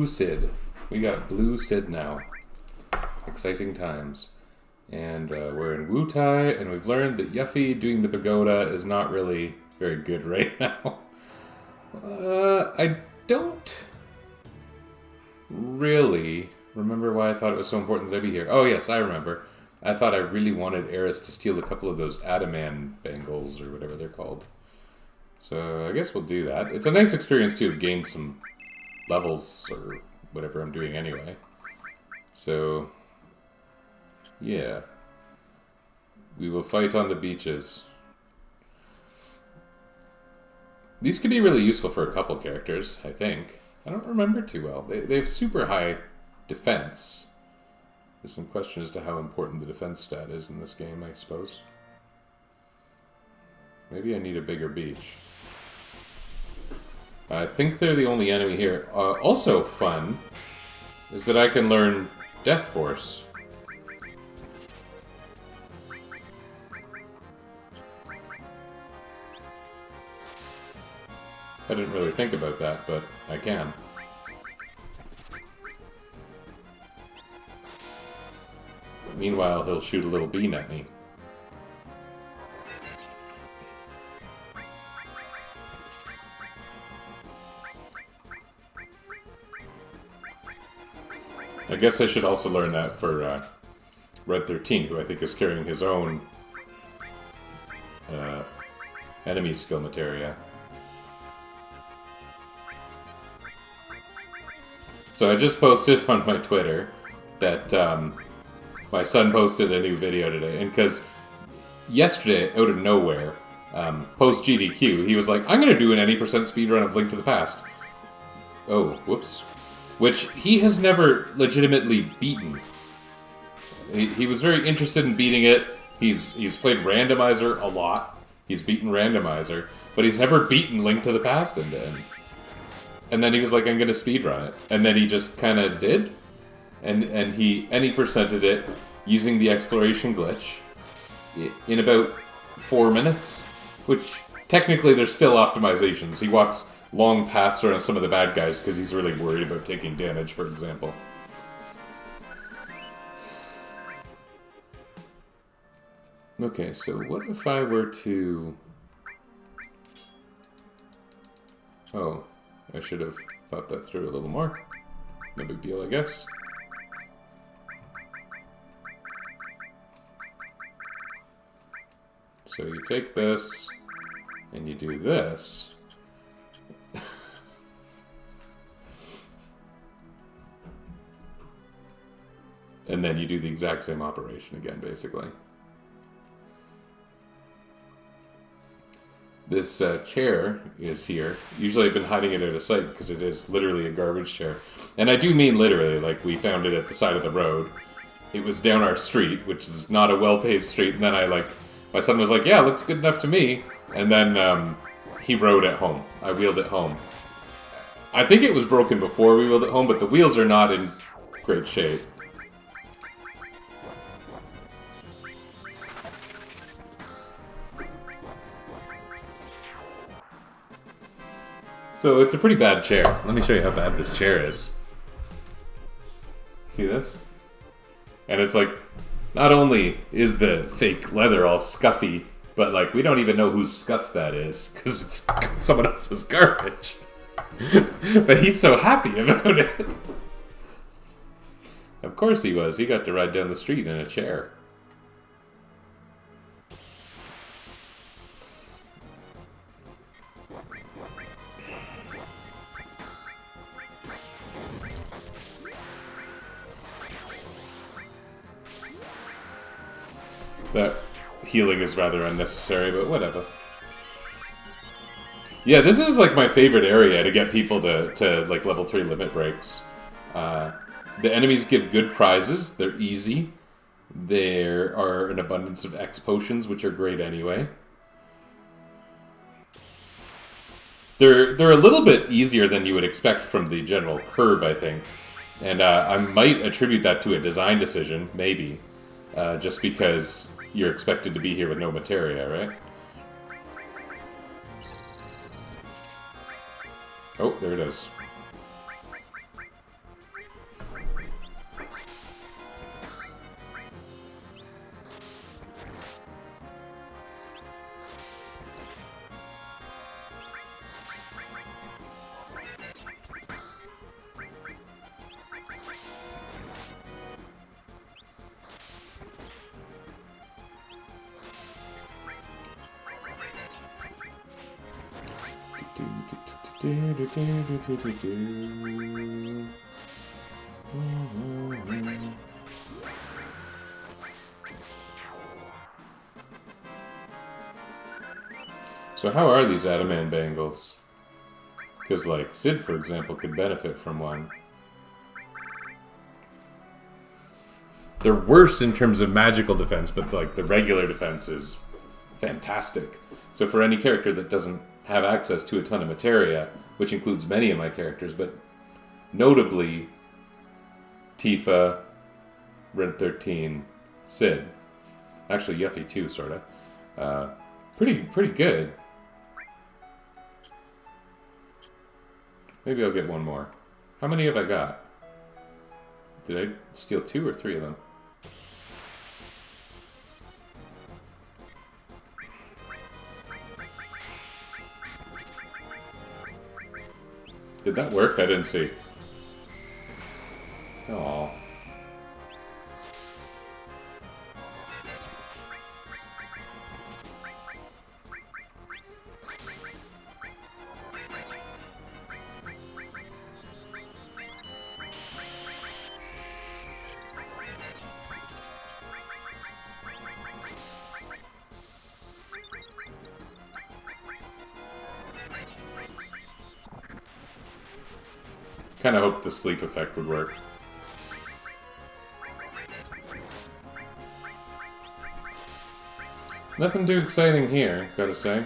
Blue Sid. We got Blue Sid now. Exciting times. And we're in Wutai, and we've learned that Yuffie doing the pagoda is not really very good right now. I don't really remember why I thought it was so important that I be here. Oh yes, I remember. I thought I really wanted Eris to steal a couple of those Adaman bangles, or whatever they're called. So I guess we'll do that. It's a nice experience too, to gain some levels, or whatever I'm doing anyway. So, yeah. We will fight on the beaches. These could be really useful for a couple characters, I think. I don't remember too well. They have super high defense. There's some question as to how important the defense stat is in this game, I suppose. Maybe I need a bigger beach. I think they're the only enemy here. Also fun is that I can learn Death Force. I didn't really think about that, but I can. Meanwhile, he'll shoot a little beam at me. I guess I should also learn that for Red 13, who I think is carrying his own enemy skill materia. So I just posted on my Twitter that my son posted a new video today, and because yesterday, out of nowhere, post GDQ, he was like, I'm going to do an any % speedrun of Link to the Past. Oh, whoops. Which he has never legitimately beaten. He was very interested in beating it. He's played Randomizer a lot. He's beaten Randomizer, but he's never beaten Link to the Past end to end. And then he was like, I'm going to speedrun it. And then he just kind of did. And he any percented it using the exploration glitch in about 4 minutes. Which, technically, there's still optimizations. He walks long paths around some of the bad guys because he's really worried about taking damage, for example. Okay, so what if I were to... Oh, I should have thought that through a little more. No big deal, I guess. So you take this, and you do this. And then you do the exact same operation again, basically. This chair is here. Usually I've been hiding it out of sight because it is literally a garbage chair. And I do mean literally, like we found it at the side of the road. It was down our street, which is not a well-paved street, and then my son was like, yeah, it looks good enough to me. And then he rode it home. I wheeled it home. I think it was broken before we wheeled it home, but the wheels are not in great shape. So it's a pretty bad chair. Let me show you how bad this chair is. See this? And it's like, not only is the fake leather all scuffy, but like we don't even know whose scuff that is because it's someone else's garbage. But he's so happy about it. Of course he was. He got to ride down the street in a chair. That healing is rather unnecessary, but whatever. Yeah, this is like my favorite area to get people to like level 3 limit breaks. The enemies give good prizes, they're easy. There are an abundance of X potions, which are great anyway. They're a little bit easier than you would expect from the general curve, I think. And I might attribute that to a design decision, maybe. Just because you're expected to be here with no materia, right? Oh, there it is. So how are these Adaman bangles? Because, like, Sid, for example, could benefit from one. They're worse in terms of magical defense, but, like, the regular defense is fantastic. So for any character that doesn't have access to a ton of materia, which includes many of my characters, but notably Tifa, Red 13, Sid. Actually, Yuffie too, sorta. Pretty good. Maybe I'll get one more. How many have I got? Did I steal 2 or 3 of them? Did that work? I didn't see. Oh. Kind of hoped the sleep effect would work. Nothing too exciting here, gotta say.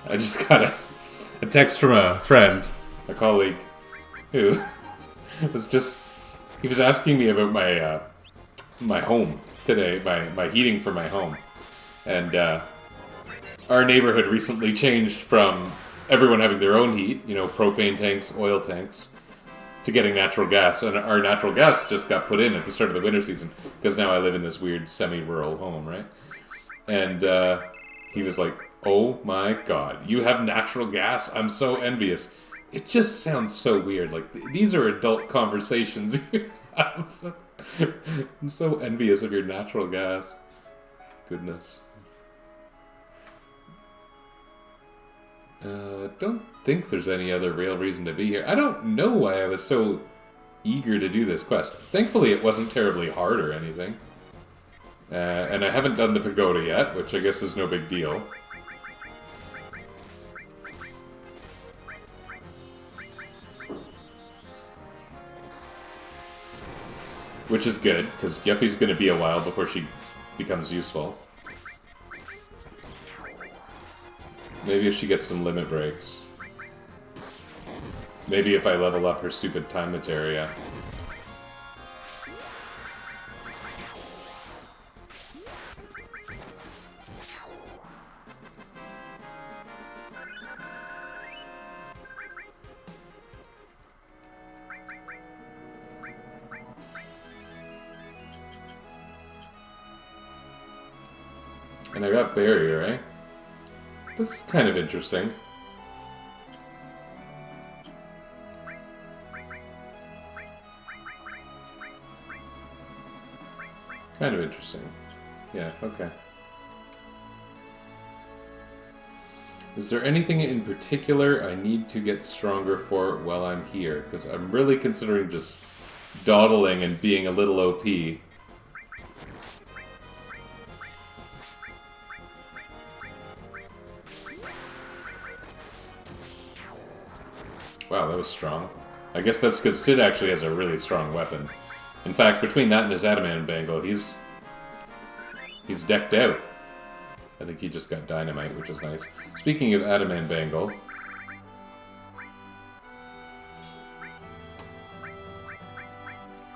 I just got a text from a friend, a colleague, who was just... He was asking me about my my home today, my heating for my home. And our neighborhood recently changed from everyone having their own heat, you know, propane tanks, oil tanks, to getting natural gas. And our natural gas just got put in at the start of the winter season, because now I live in this weird semi-rural home, right? And he was like, oh my god, you have natural gas? I'm so envious. It just sounds so weird. Like, these are adult conversations you have. I'm so envious of your natural gas. Goodness. Don't think there's any other real reason to be here. I don't know why I was so eager to do this quest. Thankfully, it wasn't terribly hard or anything. And I haven't done the pagoda yet, which I guess is no big deal. Which is good, because Yuffie's going to be a while before she becomes useful. Maybe if she gets some limit breaks. Maybe if I level up her stupid time materia. And I got barrier, eh? That's kind of interesting. Kind of interesting. Yeah, okay. Is there anything in particular I need to get stronger for while I'm here? Because I'm really considering just dawdling and being a little OP. Wow, that was strong. I guess that's because Sid actually has a really strong weapon. In fact, between that and his Adaman bangle, he's decked out. I think he just got dynamite, which is nice. Speaking of Adaman bangle...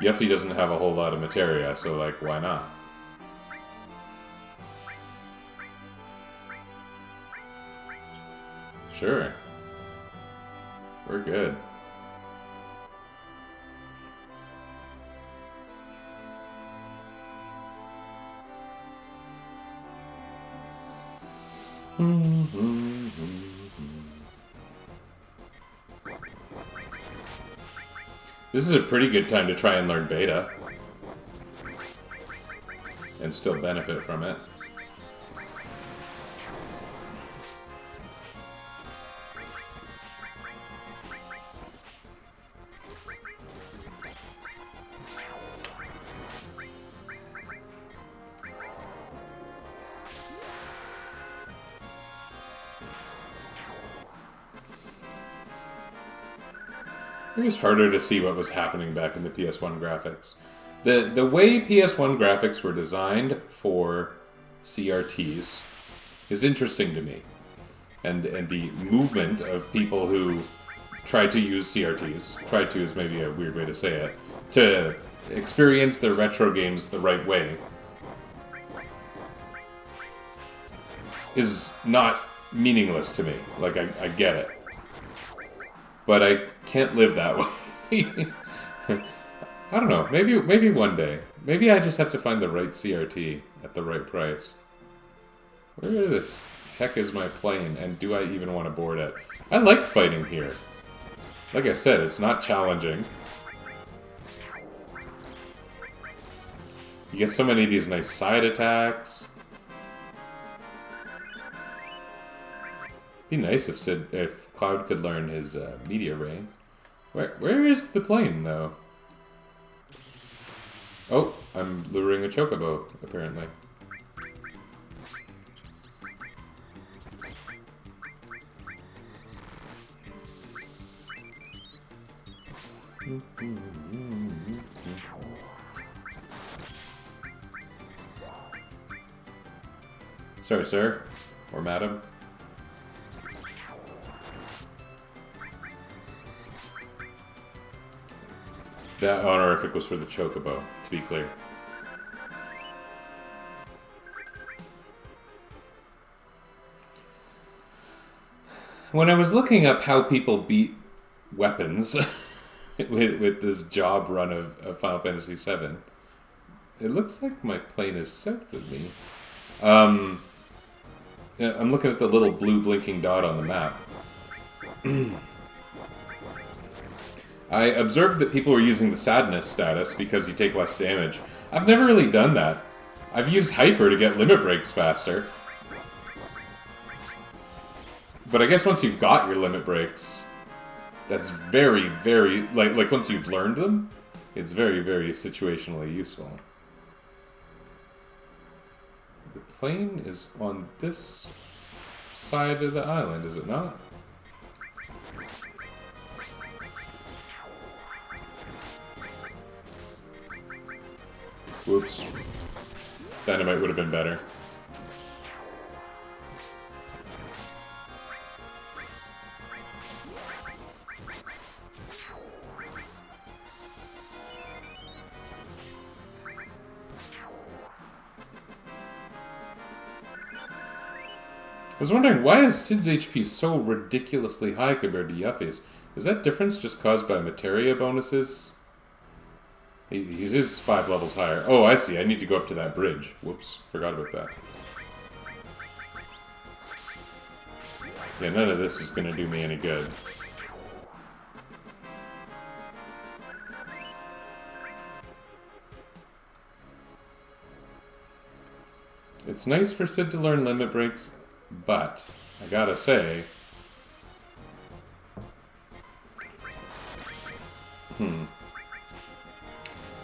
Yuffie doesn't have a whole lot of materia, so, like, why not? Sure. We're good. This is a pretty good time to try and learn beta. And still benefit from it. It was harder to see what was happening back in the PS1 graphics. The way PS1 graphics were designed for CRTs is interesting to me. And the movement of people who try to use CRTs, try to is maybe a weird way to say it, to experience their retro games the right way, is not meaningless to me. Like, I get it. But I can't live that way. I don't know. Maybe one day. Maybe I just have to find the right CRT at the right price. Where the heck is my plane, and do I even want to board it? I like fighting here. Like I said, it's not challenging. You get so many of these nice side attacks. Be nice if Cloud could learn his meteor ray. Where is the plane, though? Oh, I'm luring a chocobo, apparently. Sorry, sir. Or madam. That honorific was for the chocobo, to be clear. When I was looking up how people beat weapons with this job run of Final Fantasy VII, it looks like my plane is south of me. I'm looking at the little blue blinking dot on the map. I observed that people were using the sadness status because you take less damage. I've never really done that. I've used hyper to get limit breaks faster. But I guess once you've got your limit breaks, that's very, very... Like once you've learned them, it's very, very situationally useful. The plane is on this side of the island, is it not? Whoops. Dynamite would have been better. I was wondering, why is Sid's HP so ridiculously high compared to Yuffie's? Is that difference just caused by materia bonuses? He is 5 levels higher. Oh, I see. I need to go up to that bridge. Whoops. Forgot about that. Yeah, none of this is going to do me any good. It's nice for Sid to learn limit breaks, but I gotta say...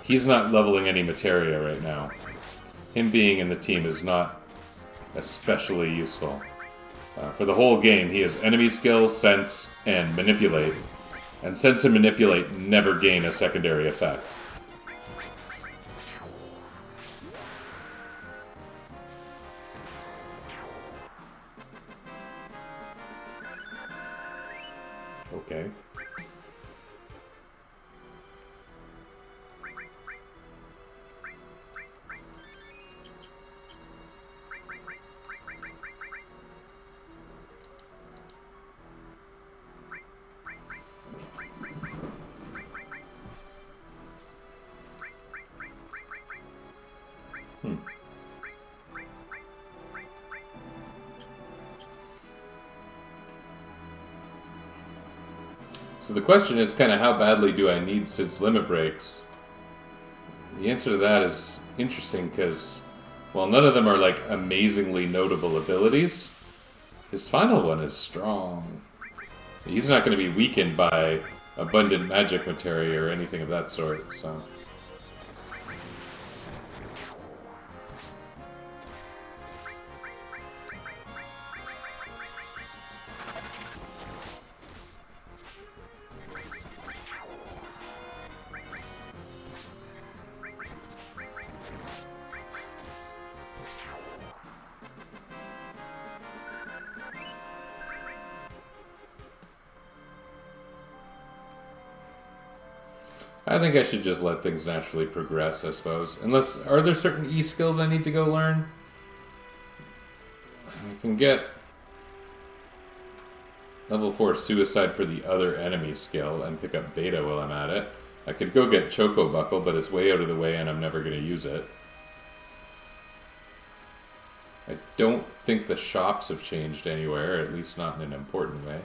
He's not leveling any materia right now. Him being in the team is not especially useful. For the whole game, he has enemy skills, sense, and manipulate. And sense and manipulate never gain a secondary effect. Okay. So the question is kind of how badly do I need Sid's limit breaks? The answer to that is interesting because, while none of them are like amazingly notable abilities, his final one is strong. He's not going to be weakened by abundant magic materia or anything of that sort, so... I think I should just let things naturally progress, I suppose. Unless, are there certain E skills I need to go learn? I can get level 4 suicide for the other enemy skill and pick up beta while I'm at it. I could go get Choco Buckle, but it's way out of the way and I'm never going to use it. I don't think the shops have changed anywhere, at least not in an important way.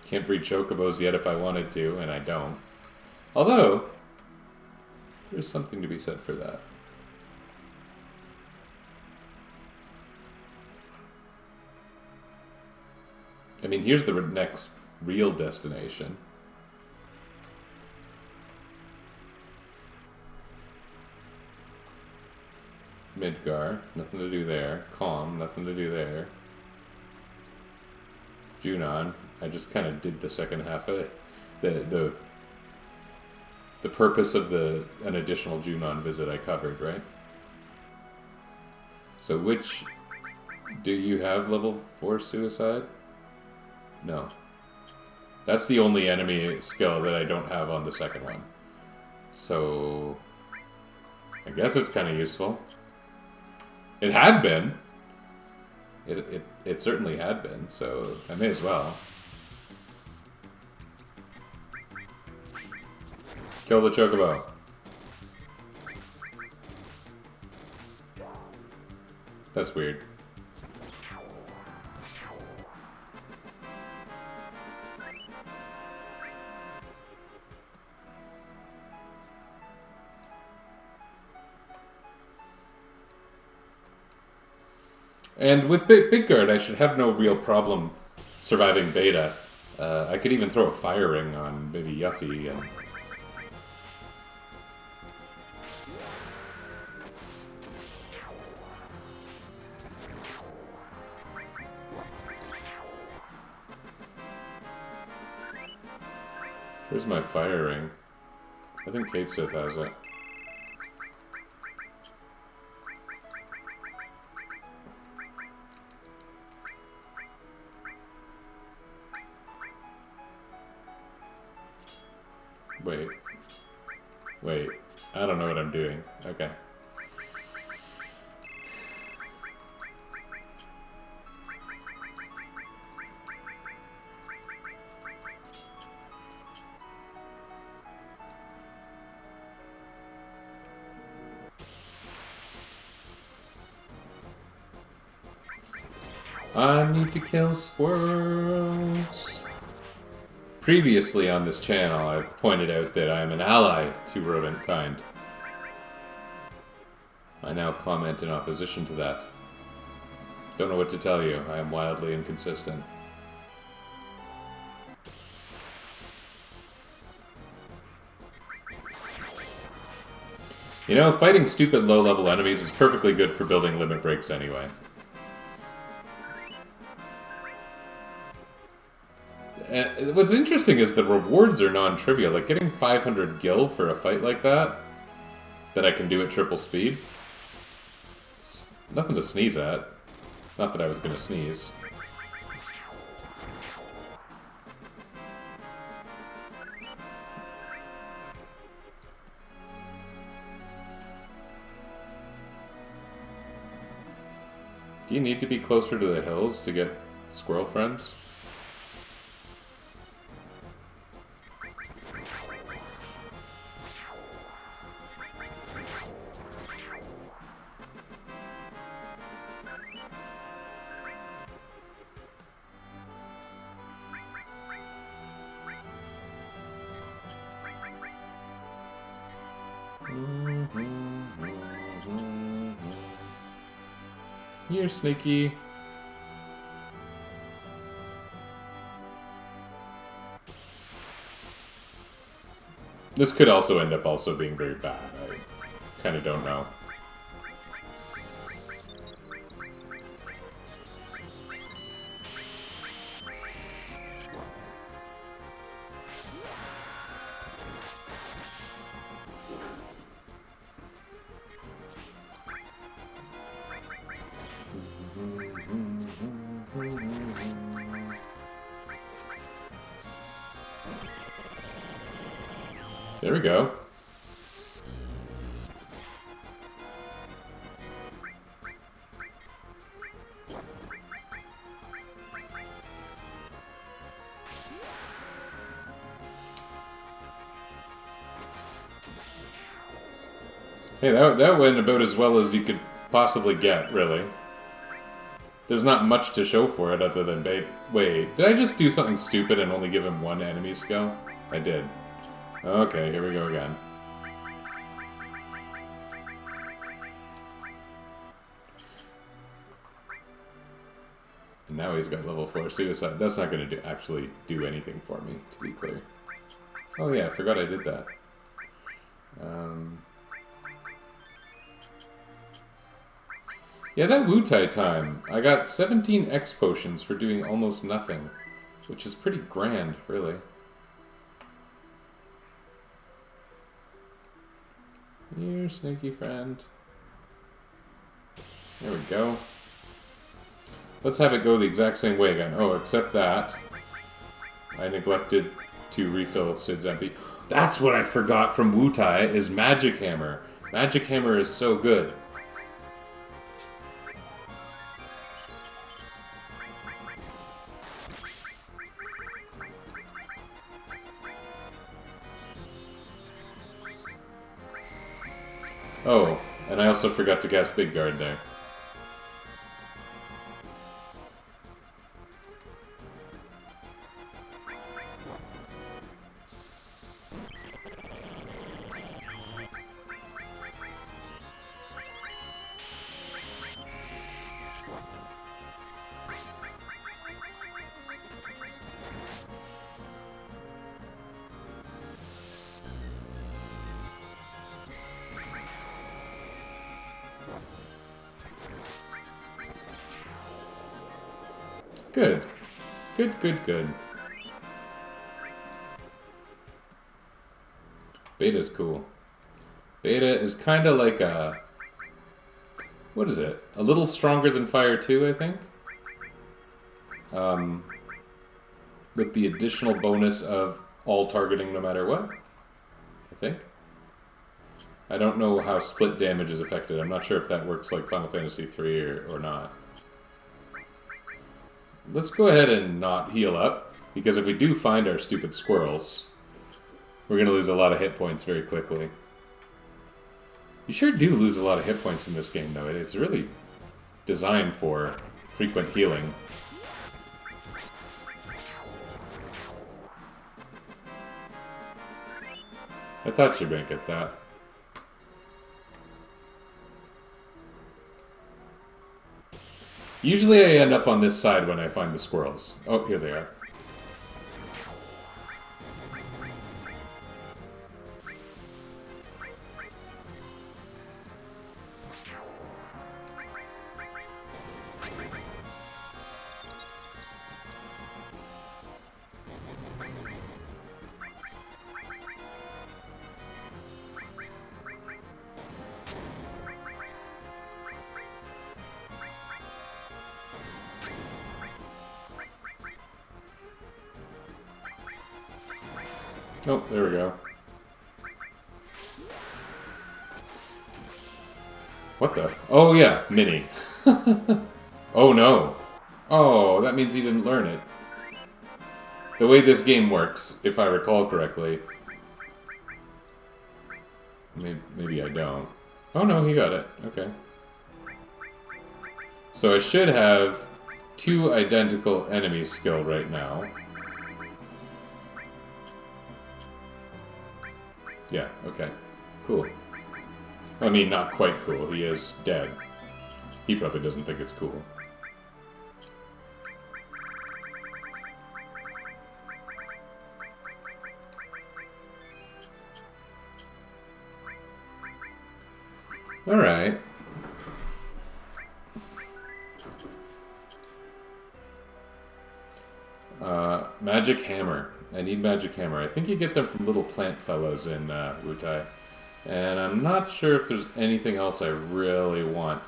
Can't breed chocobos yet if I wanted to, and I don't. Although, there's something to be said for that. I mean, here's the next real destination. Midgar, nothing to do there. Calm, nothing to do there. Junon, I just kind of did the second half of it. The purpose of an additional Junon visit I covered, right? So which do you have level 4 suicide? No. That's the only enemy skill that I don't have on the second one. So I guess it's kind of useful. It had been. It certainly had been, so I may as well. Kill the Chocobo. That's weird. And with Big Guard, I should have no real problem surviving beta. I could even throw a fire ring on maybe Yuffie. And... Where's my fire ring? I think Kate Sith has it. Wait, I don't know what I'm doing. Okay. I need to kill squirrels. Previously on this channel, I've pointed out that I am an ally to rodent kind. I now comment in opposition to that. Don't know what to tell you. I am wildly inconsistent. You know, fighting stupid low-level enemies is perfectly good for building limit breaks anyway. What's interesting is the rewards are non-trivial. Like, getting 500 gil for a fight like that I can do at triple speed, it's nothing to sneeze at. Not that I was going to sneeze. Do you need to be closer to the hills to get squirrel friends? You're sneaky. This could also end up also being very bad. I kind of don't know. There we go. Hey, that went about as well as you could possibly get, really. There's not much to show for it other than bait. Wait, did I just do something stupid and only give him one enemy skill? I did. Okay, here we go again. And now he's got level 4 suicide. That's not going to actually do anything for me, to be clear. Oh yeah, I forgot I did that. Yeah, that Wutai time. I got 17 X potions for doing almost nothing, which is pretty grand, really. Here, sneaky friend. There we go. Let's have it go the exact same way again. Oh, except that I neglected to refill Sid's MP. That's what I forgot from Wutai is Magic Hammer. Magic Hammer is so good. Oh, and I also forgot to cast Big Guard there. Good. Good, good, good. Beta's cool. Beta is kind of like a... What is it? A little stronger than Fire 2, I think? With the additional bonus of all targeting no matter what, I think. I don't know how split damage is affected. I'm not sure if that works like Final Fantasy 3 or not. Let's go ahead and not heal up, because if we do find our stupid squirrels, we're going to lose a lot of hit points very quickly. You sure do lose a lot of hit points in this game, though. It's really designed for frequent healing. I thought she'd make it that. Usually I end up on this side when I find the squirrels. Oh, here they are. Oh, there we go. What the? Oh yeah, Mini. Oh no. Oh, that means he didn't learn it. The way this game works, if I recall correctly... Maybe I don't. Oh no, he got it. Okay. So I should have 2 identical enemies skill right now. Yeah, okay. Cool. I mean, not quite cool. He is dead. He probably doesn't think it's cool. Alright. Magic Hammer. I need Magic Hammer. I think you get them from little plant fellas in Wutai. And I'm not sure if there's anything else I really want.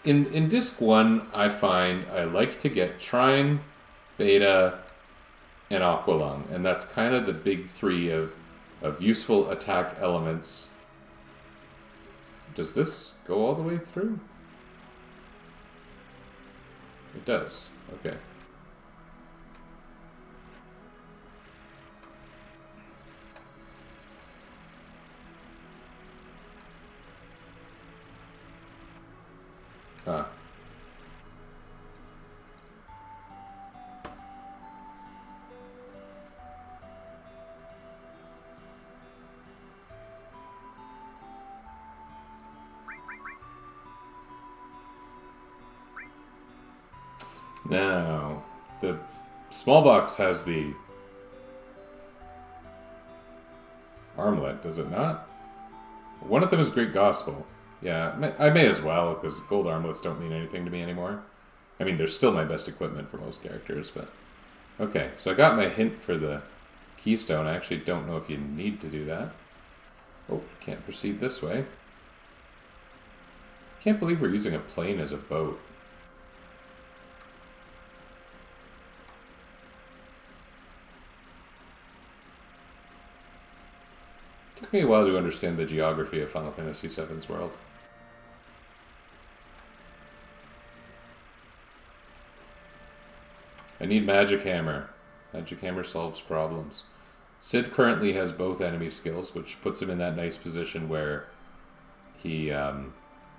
In Disc 1, I find I like to get Trine, Beta, and Aqualung. And that's kind of the big three of useful attack elements. Does this go all the way through? It does. Okay. Huh. Now, the small box has the armlet, does it not? One of them is Great Gospel. Yeah, I may as well, because gold armlets don't mean anything to me anymore. I mean, they're still my best equipment for most characters, but... Okay, so I got my hint for the keystone. I actually don't know if you need to do that. Oh, can't proceed this way. Can't believe we're using a plane as a boat. Took me a while to understand the geography of Final Fantasy VII's world. I need Magic Hammer. Magic Hammer solves problems. Cid currently has both enemy skills, which puts him in that nice position where he,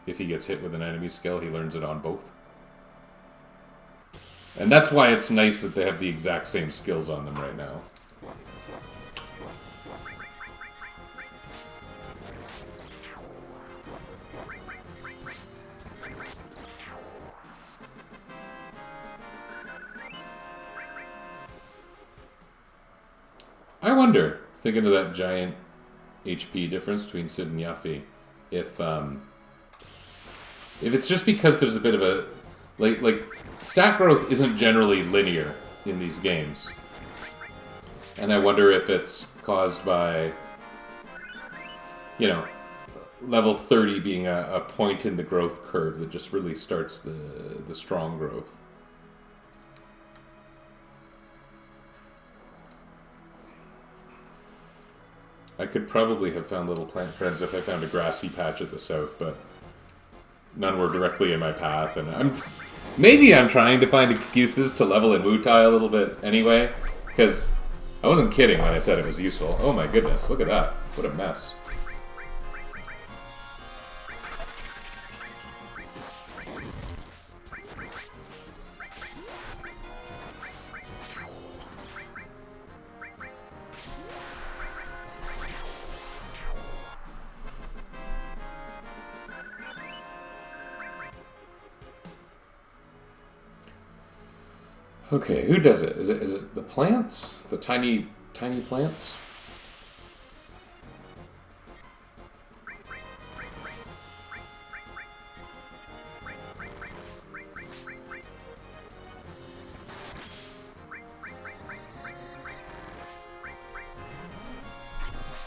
if he gets hit with an enemy skill, he learns it on both. And that's why it's nice that they have the exact same skills on them right now. I wonder, thinking of that giant HP difference between Cid and Yuffie, if it's just because there's a bit of a... Like stat growth isn't generally linear in these games. And I wonder if it's caused by, you know, level 30 being a point in the growth curve that just really starts the strong growth. I could probably have found little plant friends if I found a grassy patch at the south, but none were directly in my path, and maybe I'm trying to find excuses to level in Wutai a little bit anyway, because I wasn't kidding when I said it was useful. Oh my goodness, look at that. What a mess. Okay, who does it? Is it the plants? The tiny plants?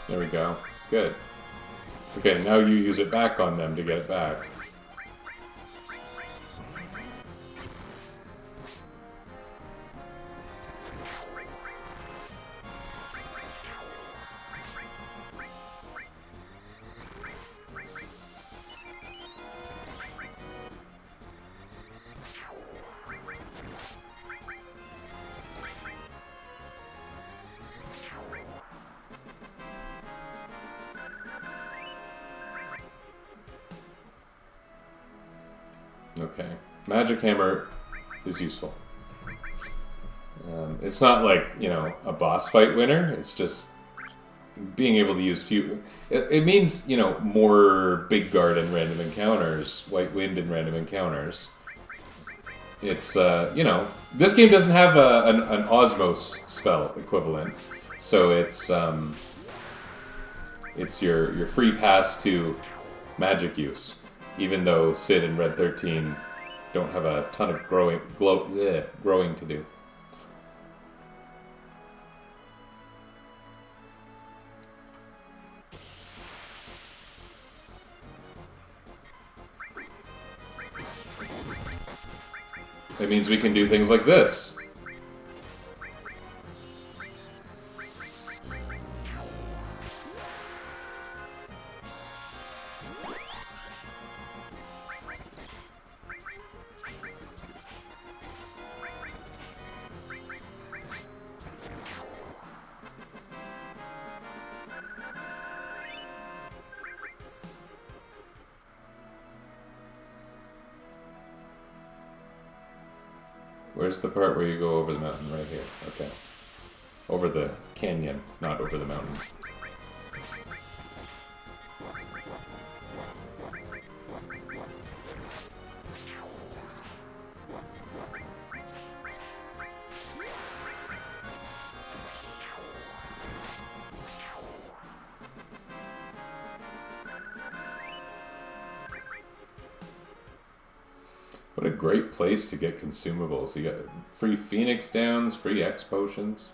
There we go. Good. Okay, now you use it back on them to get it back. Okay. Magic Hammer is useful. It's not like, you know, a boss fight winner. It's just being able to use few. It means, you know, more Big Guard and random encounters, White Wind and random encounters. It's, you know, this game doesn't have an Osmos spell equivalent, so it's your free pass to magic use, even though Sid and Red 13 don't have a ton of growing to do. It means we can do things like this. Where's the part where you go over the mountain? Right here. Okay. Over the canyon, not over the mountain. What a great place to get consumables. You got free Phoenix Downs, free X potions.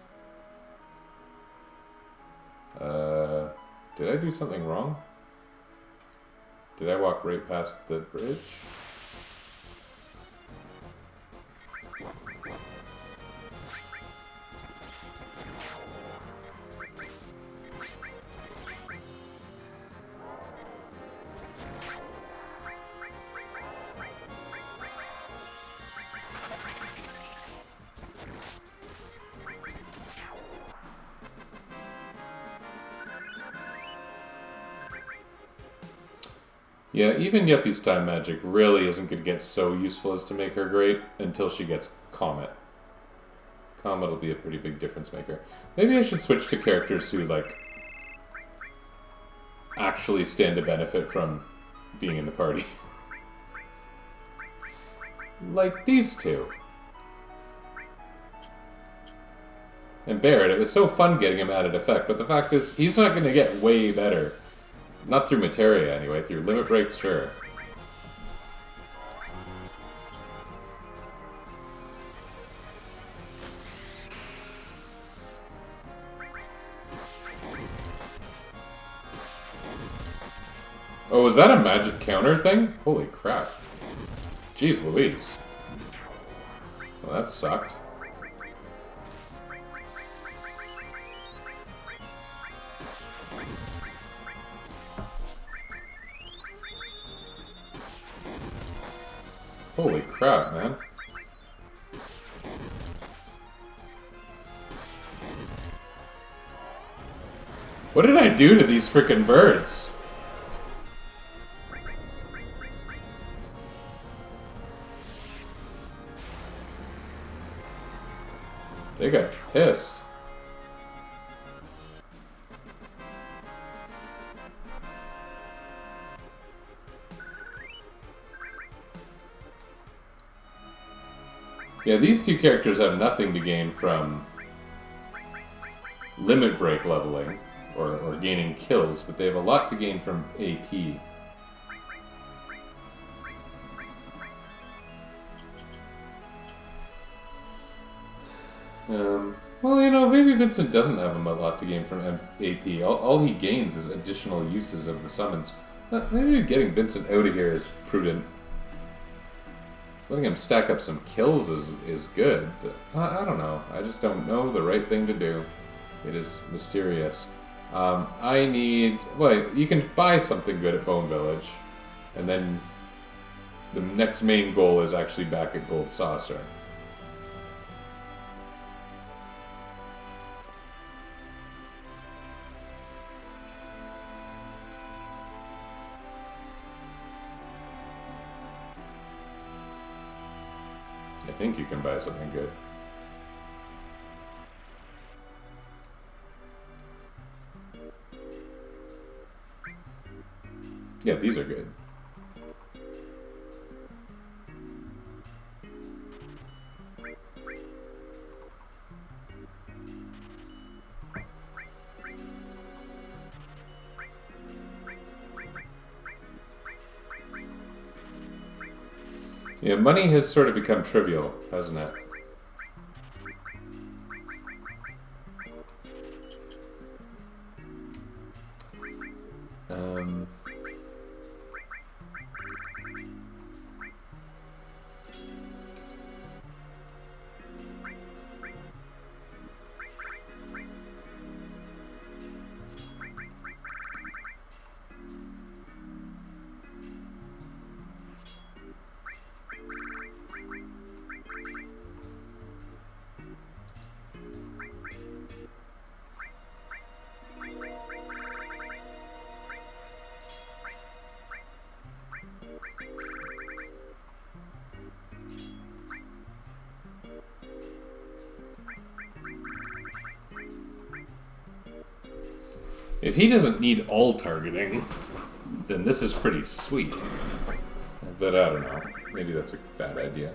Did I do something wrong? Did I walk right past the bridge? Yeah, even Yuffie's time magic really isn't going to get so useful as to make her great until she gets Comet. Comet will be a pretty big difference maker. Maybe I should switch to characters who, like, actually stand to benefit from being in the party. Like these two. And Barret, it was so fun getting him added effect, but the fact is, he's not going to get way better. Not through Materia, anyway. Through Limit Breaks, sure. Oh, was that a magic counter thing? Holy crap. Jeez Louise. Well, that sucked. Holy crap, man. What did I do to these frickin' birds? They got pissed. Yeah, these two characters have nothing to gain from limit break leveling or gaining kills, but they have a lot to gain from AP. Well, you know, maybe Vincent doesn't have a lot to gain from AP. All he gains is additional uses of the summons. Maybe getting Vincent out of here is prudent. Letting him stack up some kills is good, but I don't know. I just don't know the right thing to do. It is mysterious. I need... Well, you can buy something good at Bone Village, and then the next main goal is actually back at Gold Saucer. I think you can buy something good. Yeah, these are good. Yeah, money has sort of become trivial, hasn't it? Um... If he doesn't need all targeting, then this is pretty sweet. But I don't know. Maybe that's a bad idea.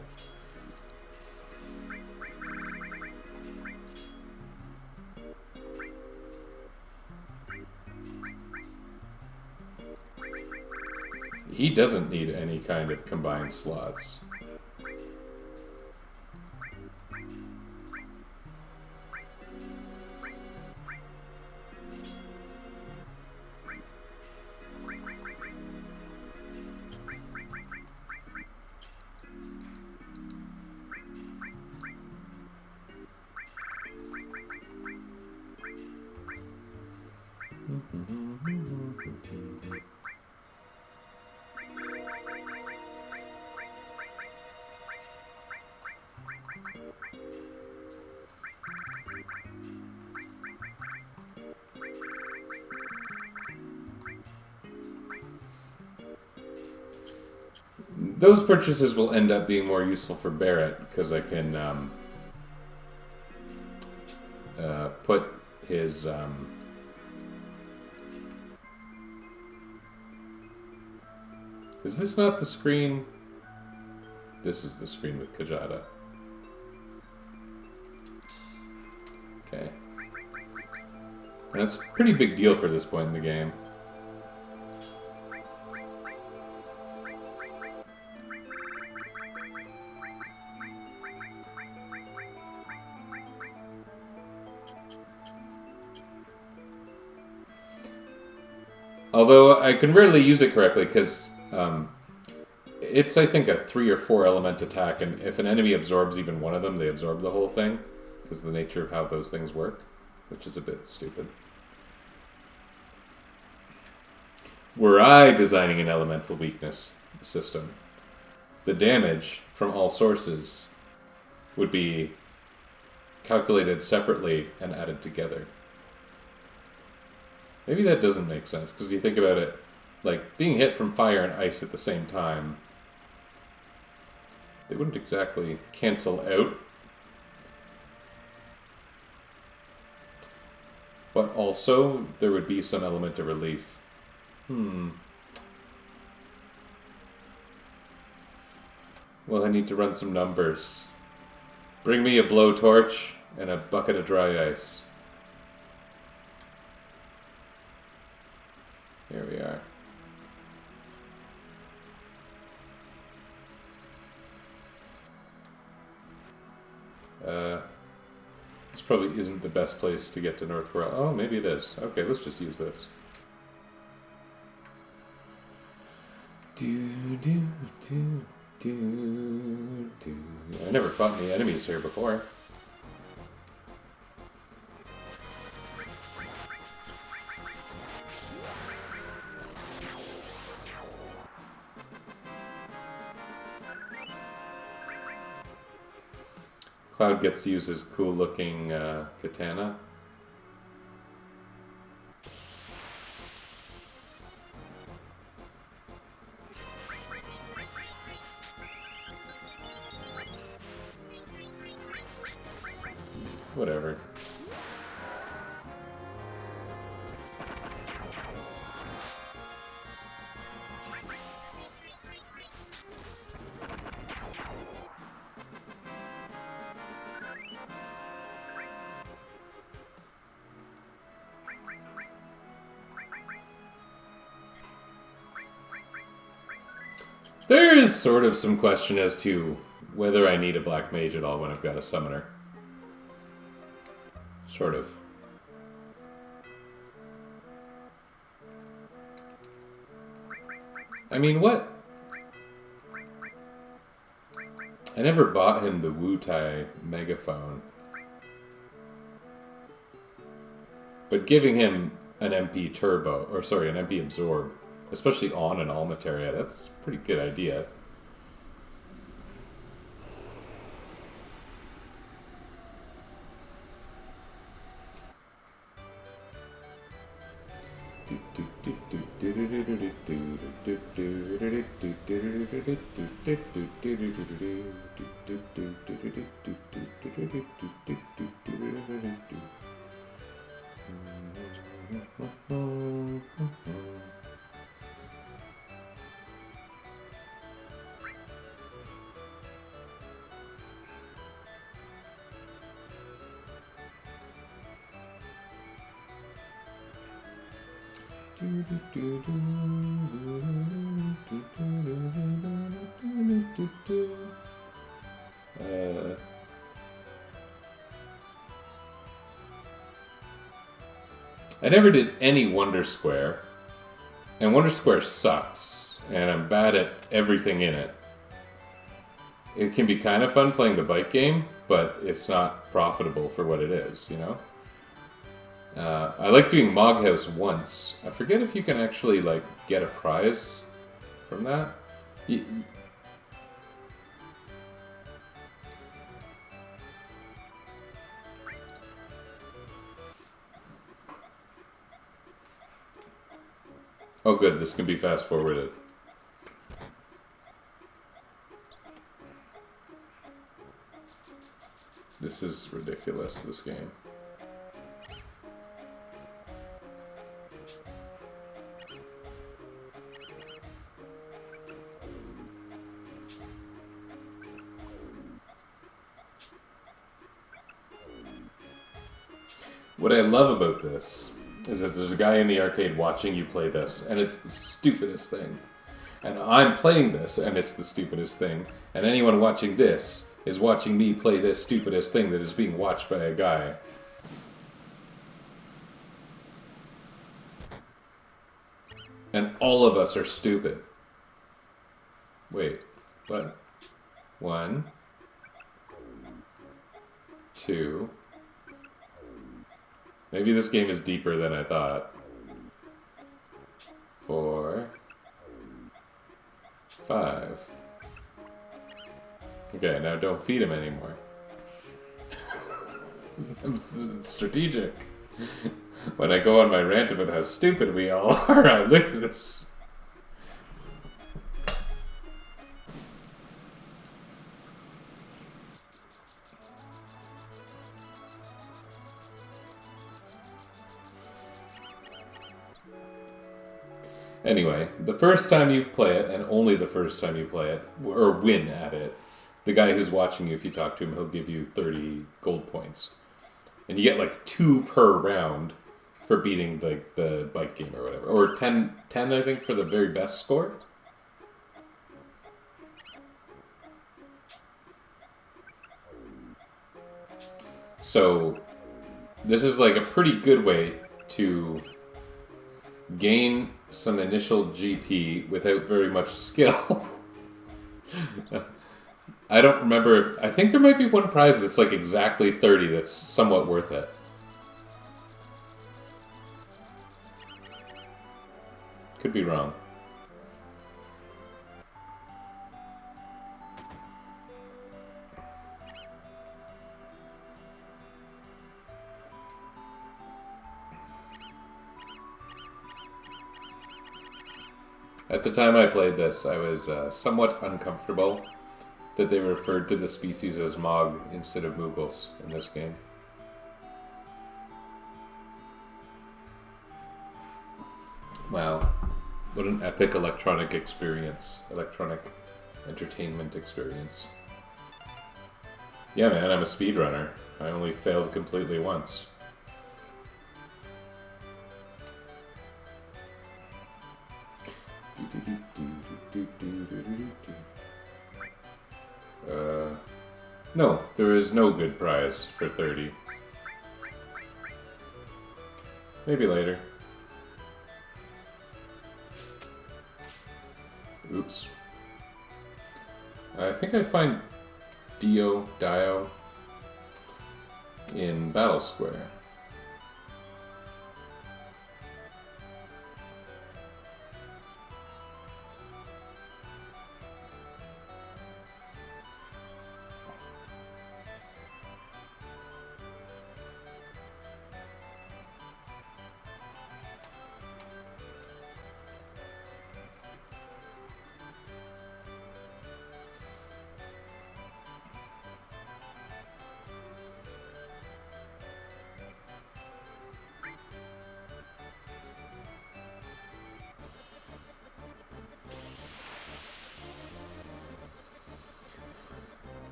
He doesn't need any kind of combined slots. Those purchases will end up being more useful for Barrett, because I can put his... Is this not the screen? This is the screen with Kajada. Okay. And that's a pretty big deal for this point in the game. Although I can rarely use it correctly because it's, I think, a 3 or 4 element attack, and if an enemy absorbs even one of them, they absorb the whole thing, because of the nature of how those things work, which is a bit stupid. Were I designing an elemental weakness system, the damage from all sources would be calculated separately and added together. Maybe that doesn't make sense, because you think about it, like, being hit from fire and ice at the same time, they wouldn't exactly cancel out. But also, there would be some element of relief. Well, I need to run some numbers. Bring me a blowtorch and a bucket of dry ice. Here we are. This probably isn't the best place to get to North Korea. Oh, maybe it is. Okay, let's just use this. I never fought any enemies here before. Cloud gets to use his cool-looking katana. Whatever. There is sort of some question as to whether I need a black mage at all when I've got a summoner. Sort of. I mean, what? I never bought him the Wu-Tai megaphone. But giving him an MP turbo, or sorry, an MP absorb, especially on an Almataria, that's a pretty good idea. I never did any Wonder Square, and Wonder Square sucks, and I'm bad at everything in it. It can be kind of fun playing the bike game, but it's not profitable for what it is, you know? I like doing Moghouse once. I forget if you can actually, like, get a prize from that. Oh good, this can be fast forwarded. This is ridiculous, this game. What I love about this is that there's a guy in the arcade watching you play this, and it's the stupidest thing. And I'm playing this, and it's the stupidest thing. And anyone watching this is watching me play this stupidest thing that is being watched by a guy. And all of us are stupid. Wait, what? 1, 2... Maybe this game is deeper than I thought. 4, 5. Okay, now don't feed him anymore. It's strategic. When I go on my rant about how stupid we all are, I lose. Anyway, the first time you play it, and only the first time you play it, or win at it, the guy who's watching you, if you talk to him, he'll give you 30 gold points. And you get like 2 per round for beating the bike game or whatever. Or 10, I think, for the very best score. So, this is like a pretty good way to gain some initial GP without very much skill. I don't remember. I think there might be one prize that's like exactly 30 that's somewhat worth it. Could be wrong. At the time I played this, I was somewhat uncomfortable that they referred to the species as Mog instead of Moogles in this game. Wow. What an epic electronic experience. Electronic entertainment experience. Yeah, man, I'm a speedrunner. I only failed completely once. No, there is no good prize for 30. Maybe later. Oops. I think I find Dio in Battle Square.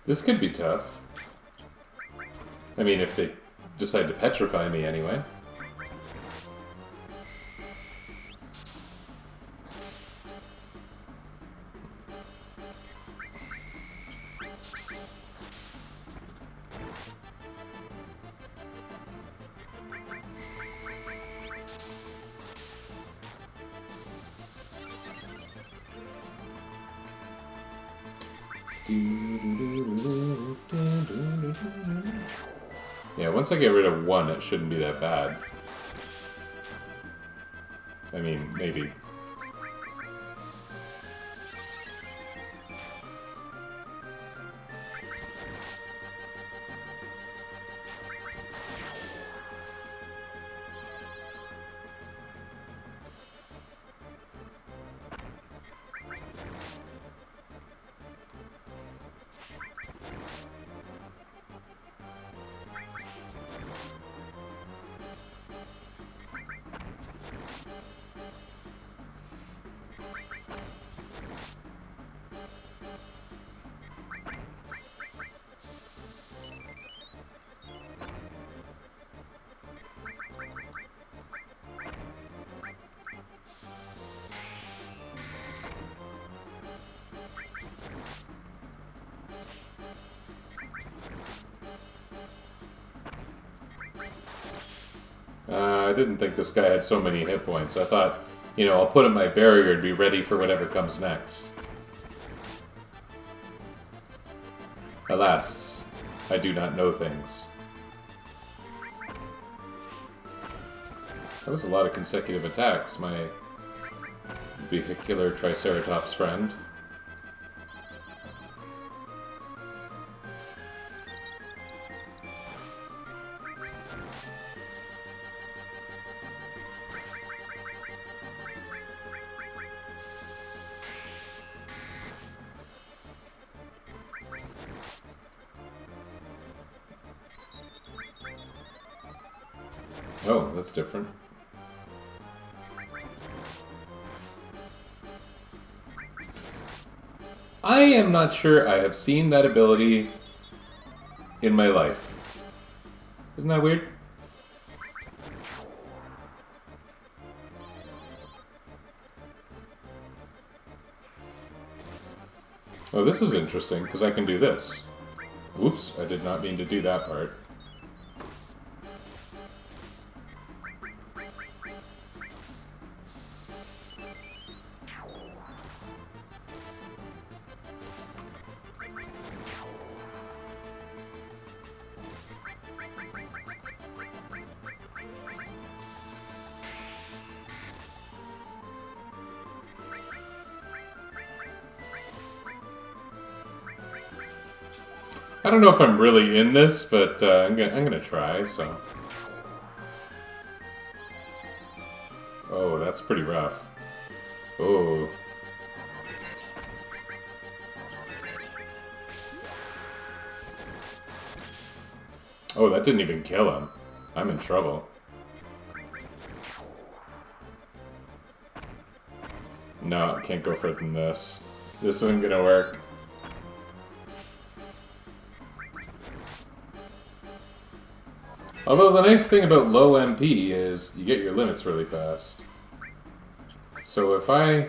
This could be tough. I mean, if they decide to petrify me anyway. Yeah, once I get rid of one, it shouldn't be that bad. I mean, maybe. I didn't think this guy had so many hit points. I thought, you know, I'll put in my barrier and be ready for whatever comes next. Alas, I do not know things. That was a lot of consecutive attacks, my vehicular Triceratops friend. Oh, that's different. I am not sure I have seen that ability in my life. Isn't that weird? Oh, this is interesting, because I can do this. Oops, I did not mean to do that part. I don't know if I'm really in this, but I'm gonna try, so... Oh, that's pretty rough. Oh. Oh, that didn't even kill him. I'm in trouble. No, can't go further than this. This isn't gonna work. Although the nice thing about low MP is you get your limits really fast. So if I...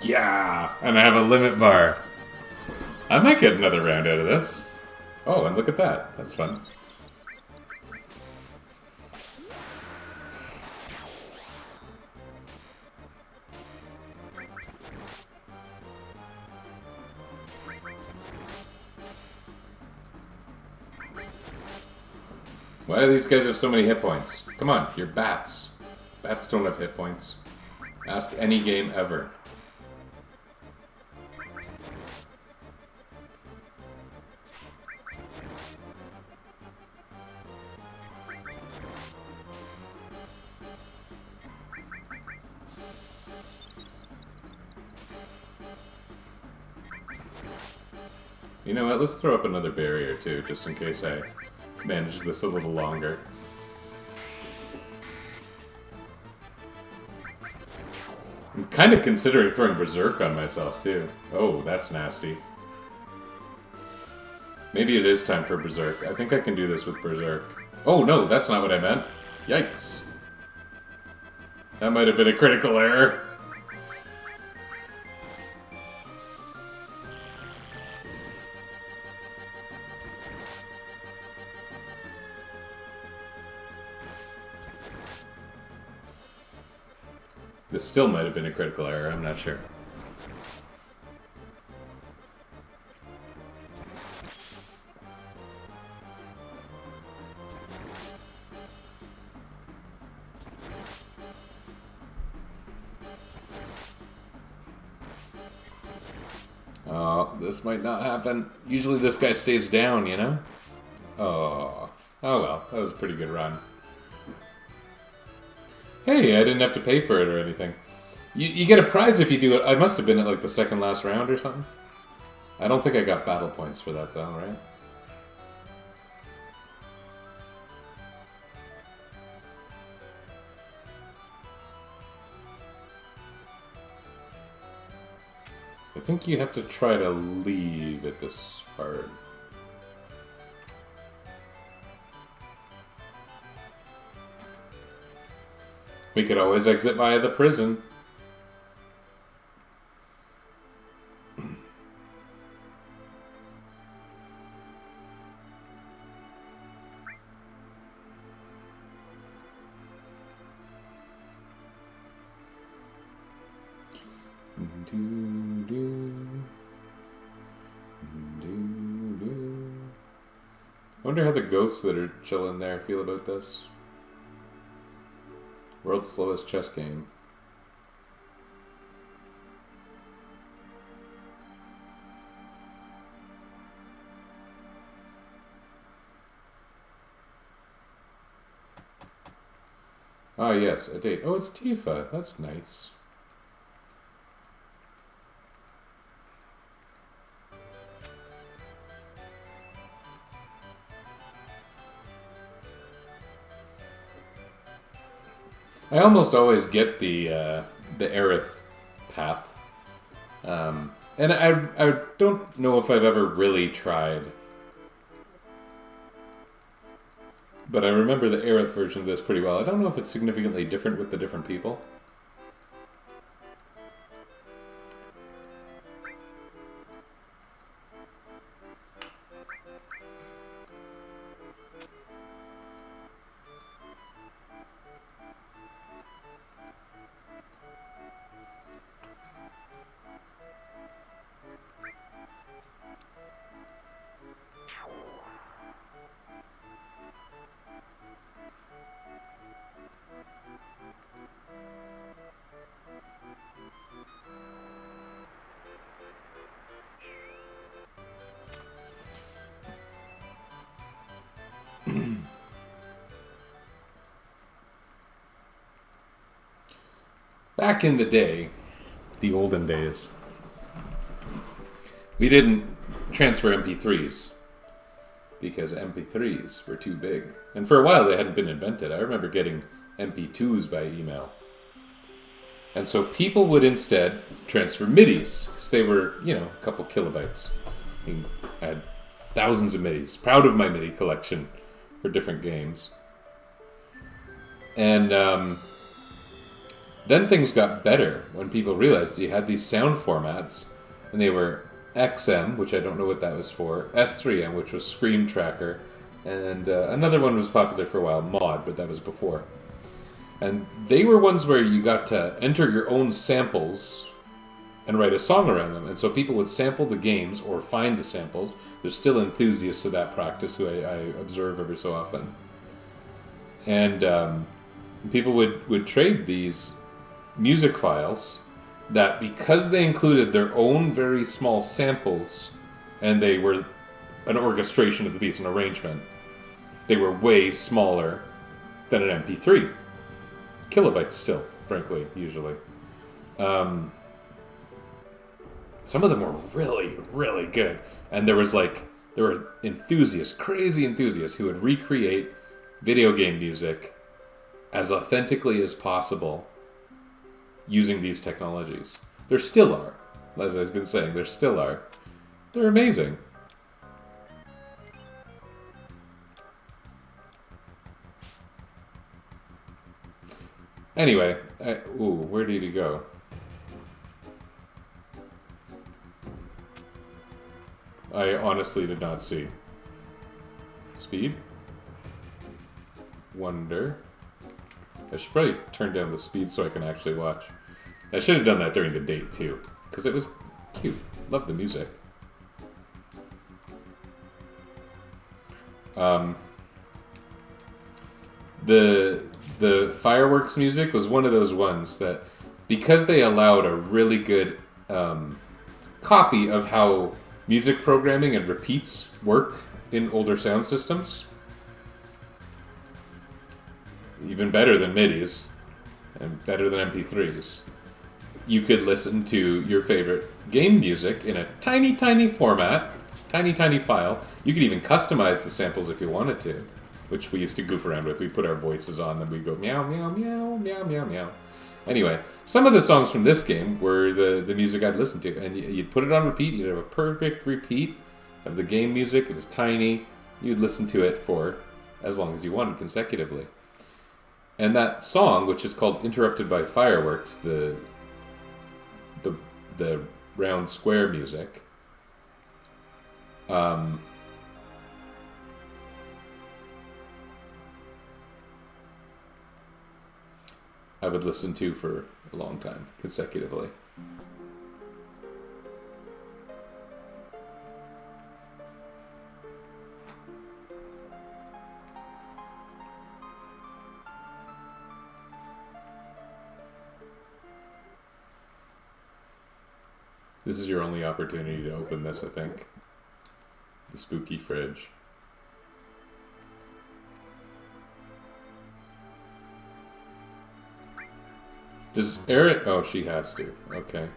Yeah! And I have a limit bar. I might get another round out of this. Oh, and look at that. That's fun. Why do these guys have so many hit points? Come on, you're bats. Bats don't have hit points. Ask any game ever. You know what, let's throw up another barrier too, just in case I manage this a little longer. I'm kind of considering throwing Berserk on myself too. Oh, that's nasty. Maybe it is time for Berserk. I think I can do this with Berserk. Oh no, that's not what I meant. Yikes. That might have been a critical error. This still might have been a critical error, I'm not sure. Oh, this might not happen. Usually this guy stays down, you know? Oh. Oh well, that was a pretty good run. Hey, I didn't have to pay for it or anything. You get a prize if you do it. I must have been at like the second last round or something. I don't think I got battle points for that though, right? I think you have to try to leave at this part. We could always exit via the prison. I wonder how the ghosts that are chilling there feel about this. World's slowest chess game. Ah, yes, a date. Oh, it's Tifa. That's nice. I almost always get the Aerith path. And I don't know if I've ever really tried. But I remember the Aerith version of this pretty well. I don't know if it's significantly different with the different people. Back in the day, the olden days, we didn't transfer MP3s because MP3s were too big. And for a while they hadn't been invented. I remember getting MP2s by email. And so people would instead transfer MIDIs because they were, a couple kilobytes. I had thousands of MIDIs. Proud of my MIDI collection for different games. And then things got better when people realized you had these sound formats, and they were XM, which I don't know what that was for, S3M, which was Scream Tracker, and another one was popular for a while, Mod, but that was before. And they were ones where you got to enter your own samples and write a song around them. And so people would sample the games or find the samples. There's still enthusiasts of that practice who I observe every so often. And people would trade these music files that, because they included their own very small samples and they were an orchestration of the piece, an arrangement, they were way smaller than an MP3. Kilobytes still, frankly, usually. Some of them were really, really good. And there were enthusiasts, crazy enthusiasts, who would recreate video game music as authentically as possible using these technologies. There still are. As I've been saying, there still are. They're amazing. Anyway, where did he go? I honestly did not see. Speed? Wonder. I should probably turn down the speed so I can actually watch. I should have done that during the date too, because it was cute. Love the music. The fireworks music was one of those ones that, because they allowed a really good copy of how music programming and repeats work in older sound systems, even better than MIDIs and better than MP3s, you could listen to your favorite game music in a tiny, tiny format, tiny, tiny file. You could even customize the samples if you wanted to, which we used to goof around with. We'd put our voices on and we'd go meow, meow, meow, meow, meow, meow. Anyway, some of the songs from this game were the music I'd listen to. And you'd put it on repeat. You'd have a perfect repeat of the game music. It was tiny. You'd listen to it for as long as you wanted consecutively. And that song, which is called Interrupted by Fireworks, the round square music, I would listen to for a long time, consecutively. This is your only opportunity to open this, I think. The spooky fridge. Does Erin... Oh, she has to. Okay.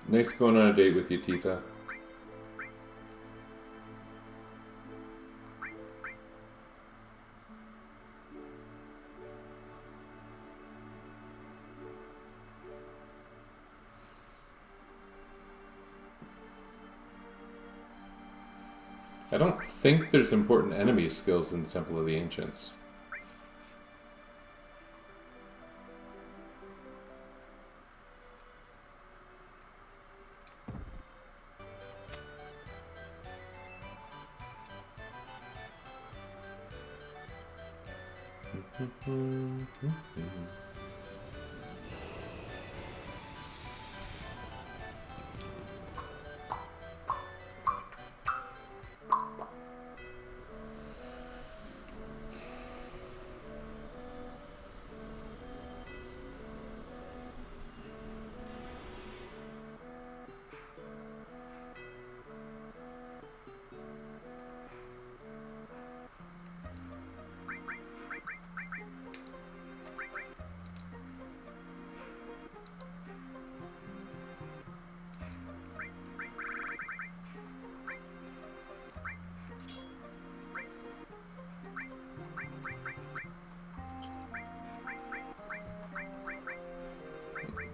Nice going on a date with you, Tifa. I don't think there's important enemy skills in the Temple of the Ancients.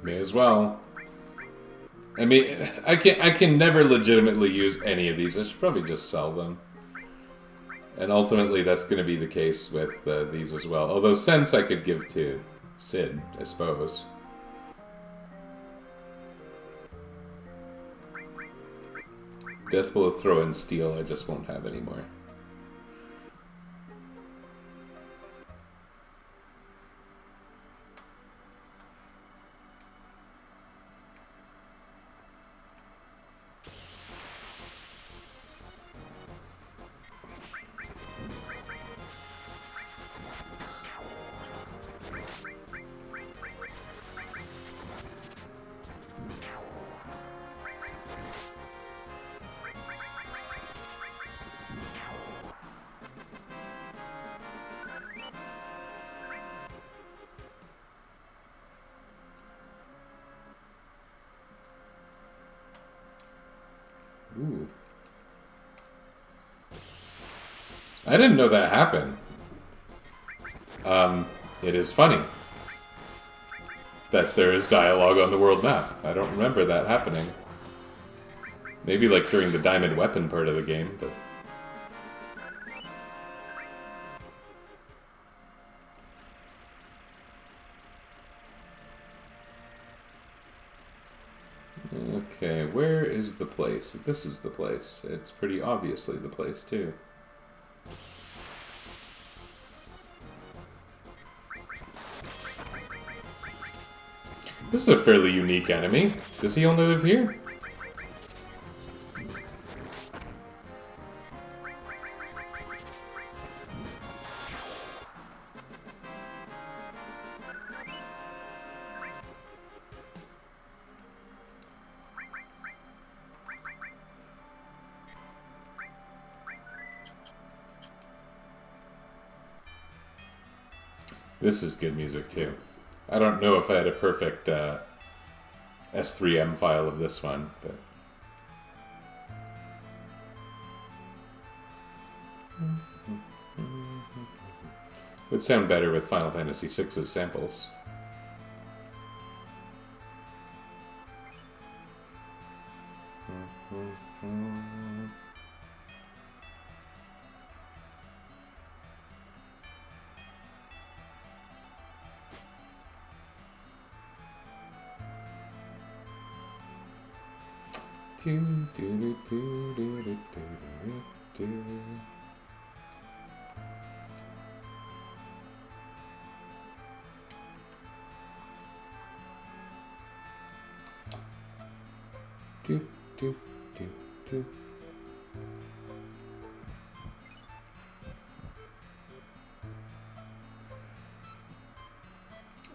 May as well. I mean, I can never legitimately use any of these. I should probably just sell them. And ultimately, that's going to be the case with these as well. Although Sense I could give to Sid, I suppose. Deathblow, Throw, and Steel I just won't have anymore. Ooh. I didn't know that happened. It is funny that there is dialogue on the world map. I don't remember that happening. Maybe like during the Diamond Weapon part of the game, but... Okay, where is the place? If this is the place, it's pretty obviously the place, too. This is a fairly unique enemy. Does he only live here? This is good music, too. I don't know if I had a perfect S3M file of this one, but... would sound better with Final Fantasy VI's samples.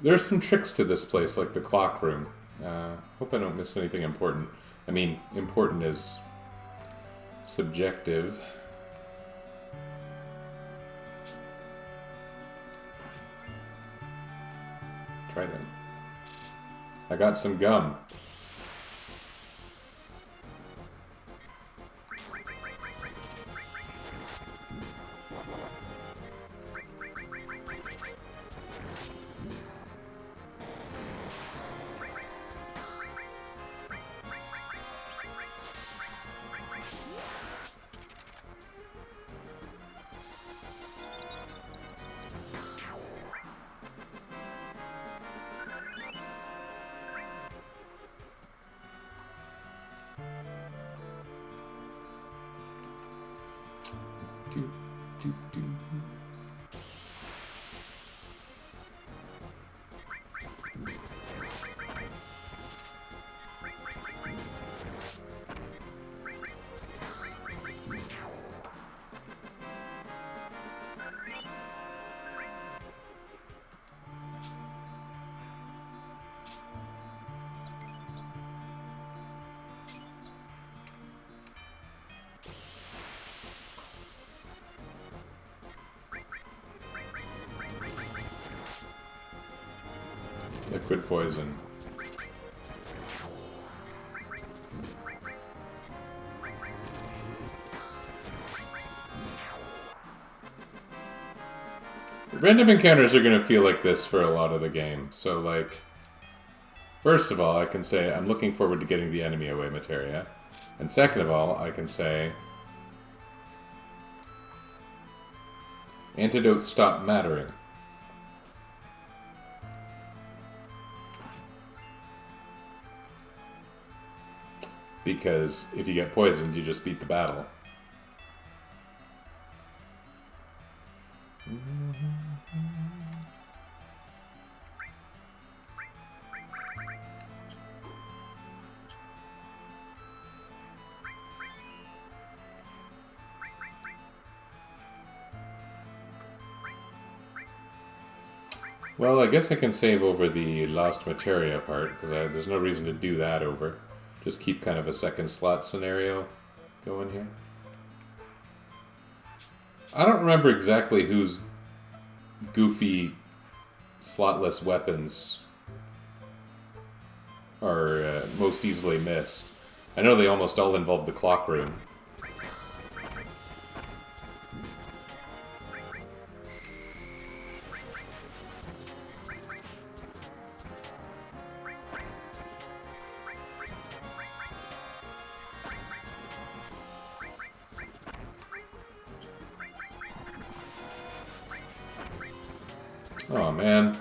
There's some tricks to this place, like the clock room. Hope I don't miss anything important. I mean, important is subjective. Try that. I got some gum. Liquid poison. Random encounters are going to feel like this for a lot of the game. So, like, First of all, I can say I'm looking forward to getting the enemy away materia. And second of all, I can say antidotes stop mattering. Because if you get poisoned, you just beat the battle. Well, I guess I can save over the lost materia part, because there's no reason to do that over. Just keep kind of a second slot scenario going here. I don't remember exactly whose goofy slotless weapons are most easily missed. I know they almost all involve the clock room. Oh, man.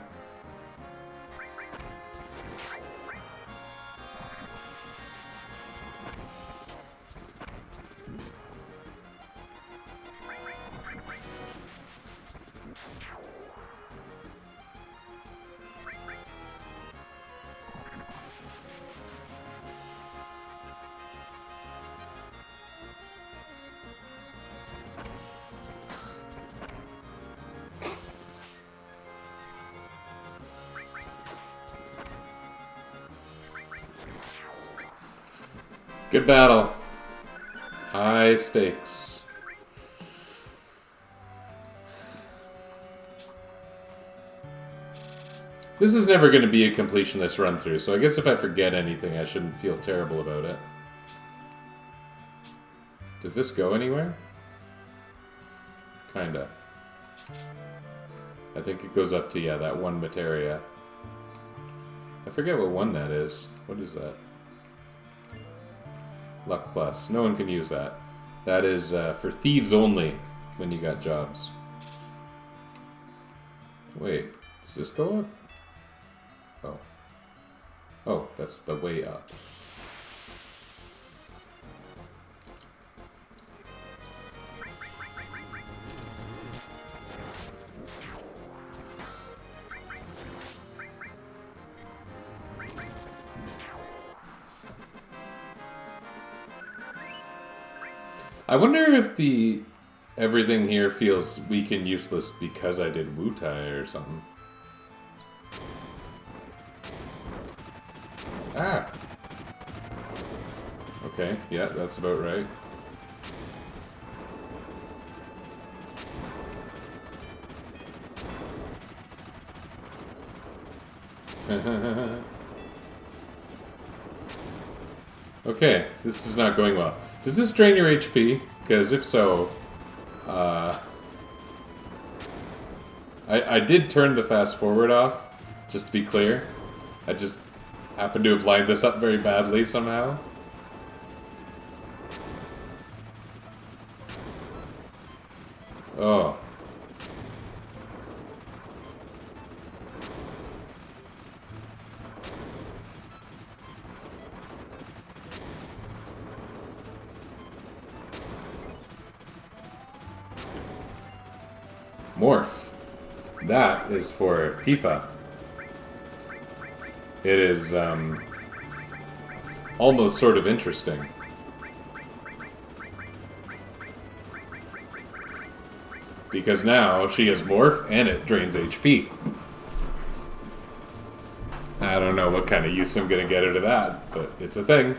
Good battle. High stakes. This is never going to be a completionist run through, so I guess if I forget anything, I shouldn't feel terrible about it. Does this go anywhere? Kinda. I think it goes up to, yeah, that one materia. I forget what one that is. What is that? Luck plus. No one can use that. That is for thieves only when you got jobs. Wait, does this go up? Oh. Oh, that's the way up. I wonder if the everything here feels weak and useless because I did Wutai or something. Ah! Okay, yeah, that's about right. Okay, this is not going well. Does this drain your HP? Because if so, I did turn the fast forward off, just to be clear. I just happened to have lined this up very badly somehow. Oh. Morph. That is for Tifa. It is, almost sort of interesting. Because now she has Morph and it drains HP. I don't know what kind of use I'm gonna get out of that, but it's a thing.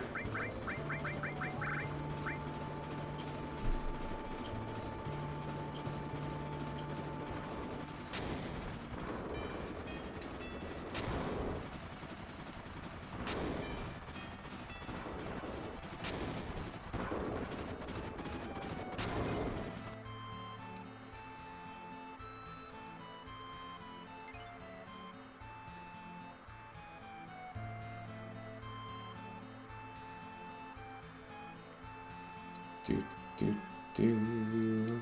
Do, do, do.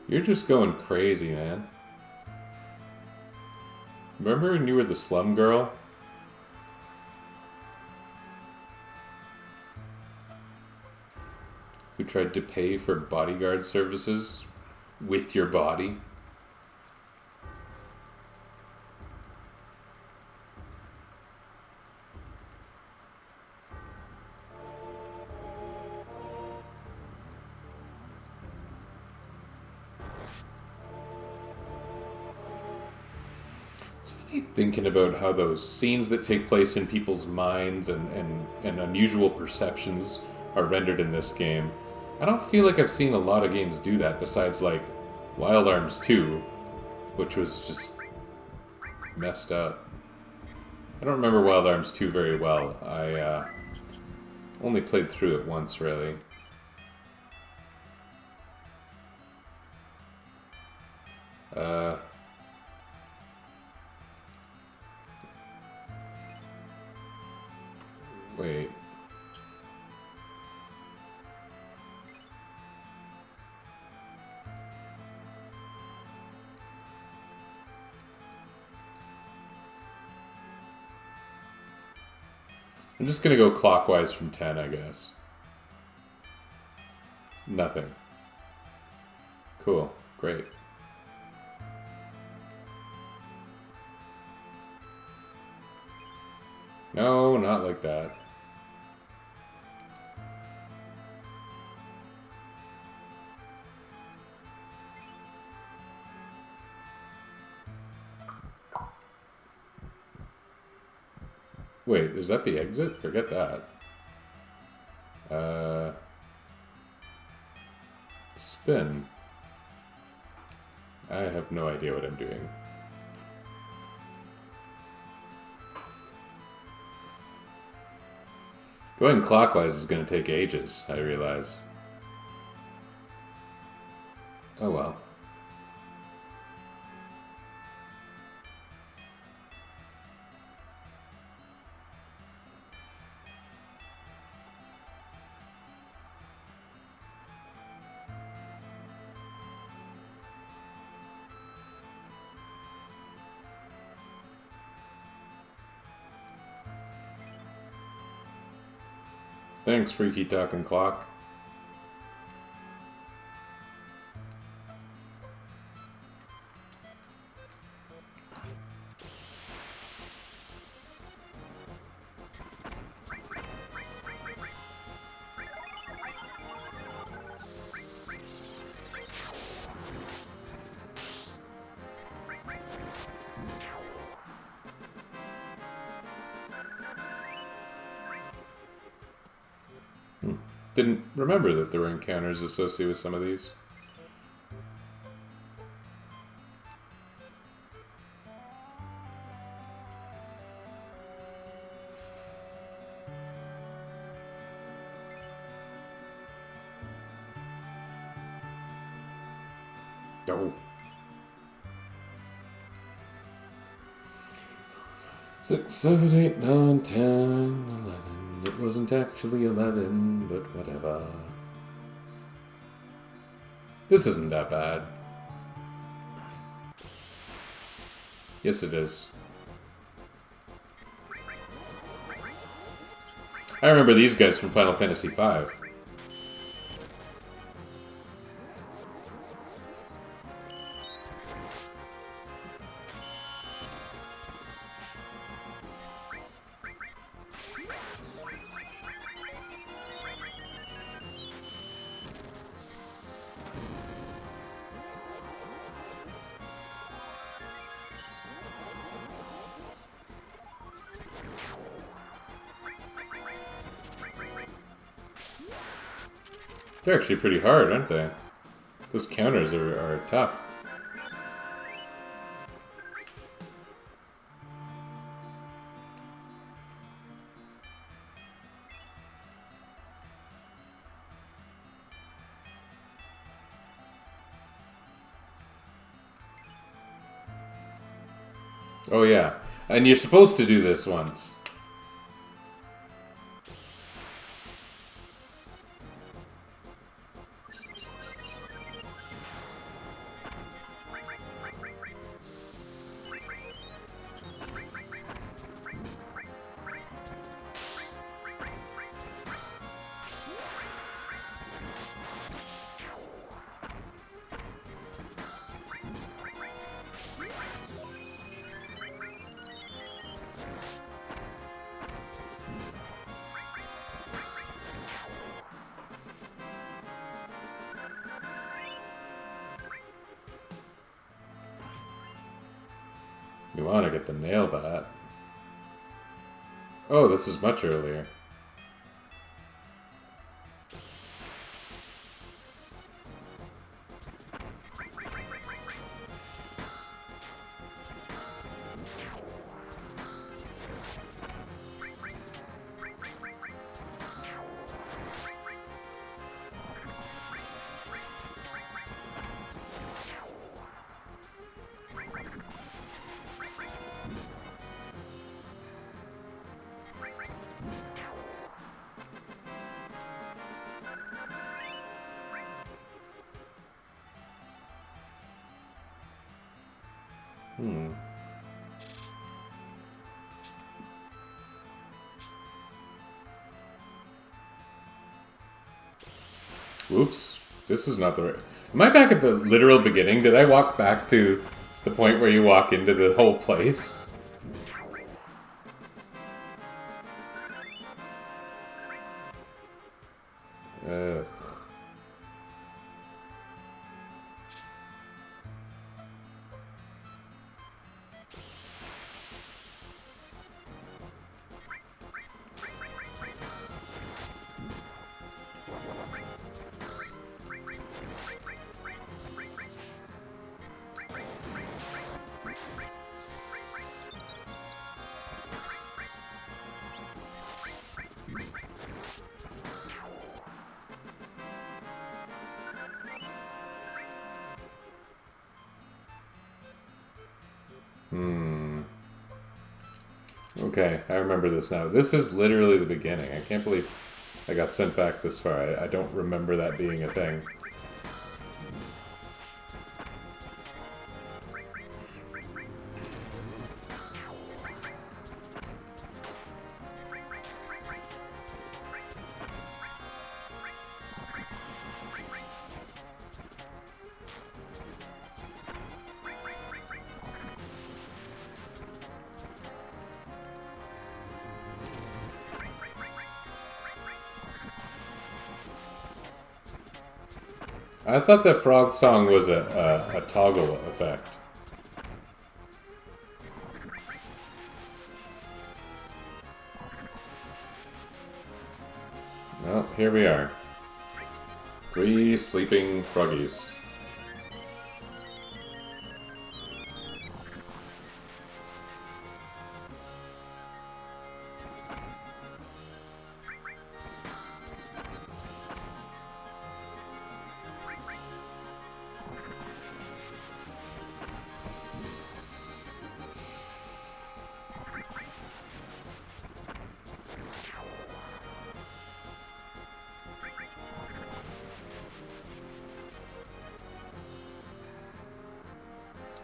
You're just going crazy, man. Remember when you were the slum girl? Who tried to pay for bodyguard services with your body? It's funny thinking about how those scenes that take place in people's minds and unusual perceptions are rendered in this game. I don't feel like I've seen a lot of games do that besides, like, Wild Arms 2, which was just messed up. I don't remember Wild Arms 2 very well. I only played through it once, really. Wait. I'm just gonna go clockwise from 10, I guess. Nothing. Cool. Great. No, not like that. Wait, is that the exit? Forget that. Spin. I have no idea what I'm doing. Going clockwise is going to take ages, I realize. Oh well. Thanks, Freaky Talking Clock. Didn't remember that there were encounters associated with some of these. Oh. 6, 7, 8, 9, 10, 11. It wasn't actually 11, but whatever. This isn't that bad. Yes, it is. I remember these guys from Final Fantasy V. They're actually pretty hard, aren't they? Those counters are tough. Oh yeah, and you're supposed to do this once. You want to get the nail bat. Oh, this is much earlier. Whoops. This is not the right... Am I back at the literal beginning? Did I walk back to the point where you walk into the whole place? Ugh. Okay, I remember this now. This is literally the beginning. I can't believe I got sent back this far. I don't remember that being a thing. I thought that frog song was a toggle effect. Well, here we are. 3 sleeping froggies.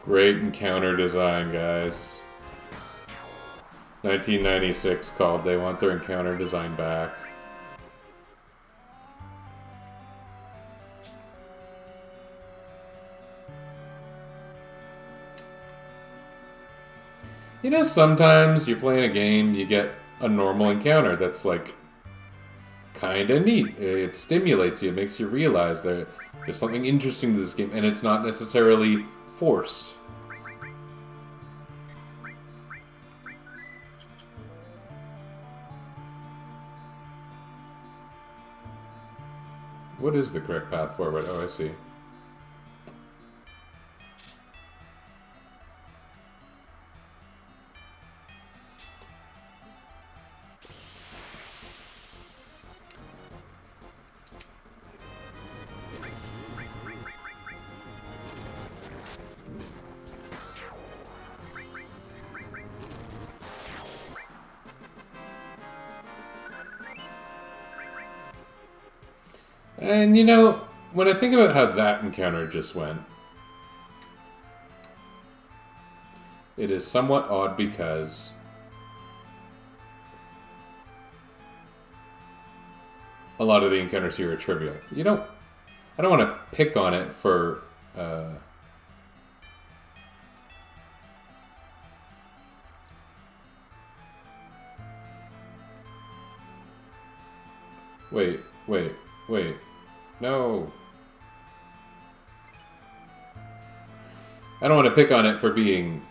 Great encounter design, guys. 1996 called. They want their encounter design back. You know, sometimes you're playing a game, you get a normal encounter that's like kind of neat. It stimulates you, it makes you realize that there's something interesting to this game, and it's not necessarily forced. What is the correct path forward? Oh, I see. And you know, when I think about how that encounter just went, it is somewhat odd because a lot of the encounters here are trivial. I don't want to pick on it for, wait, no. I don't want to pick on it for being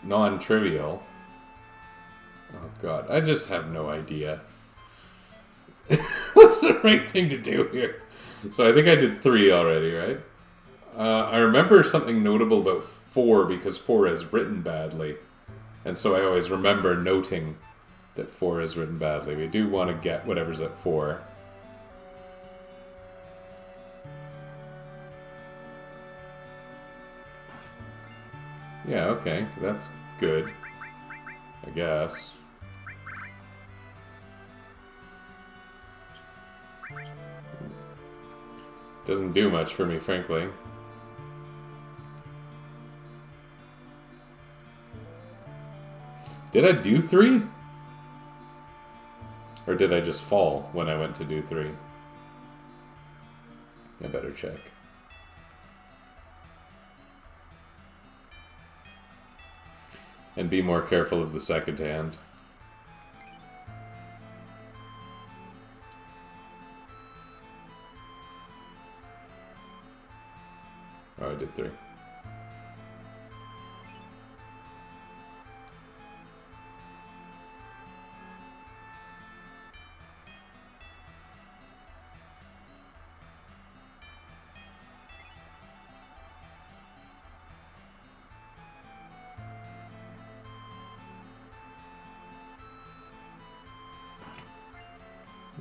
non-trivial. Oh god, I just have no idea. What's the right thing to do here? So I think I did 3 already, right? I remember something notable about 4 because 4 is written badly. And so I always remember noting that 4 is written badly. We do want to get whatever's at 4. Yeah, okay. That's good. I guess. Doesn't do much for me, frankly. Did I do 3? Or did I just fall when I went to do 3? I better check. And be more careful of the second hand. Oh, I did 3.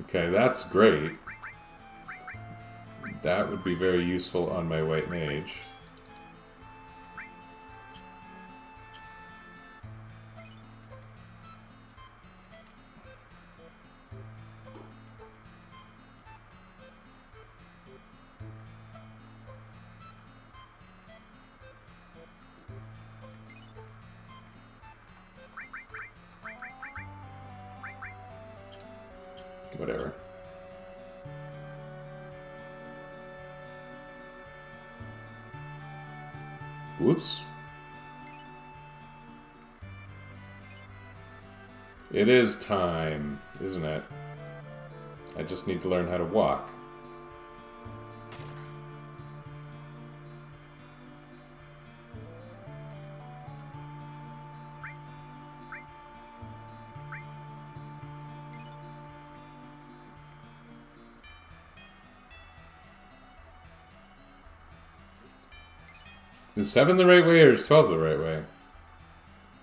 Okay, that's great. That would be very useful on my white mage. Whatever. Whoops. It is time, isn't it? I just need to learn how to walk. Is 7 the right way or is 12 the right way?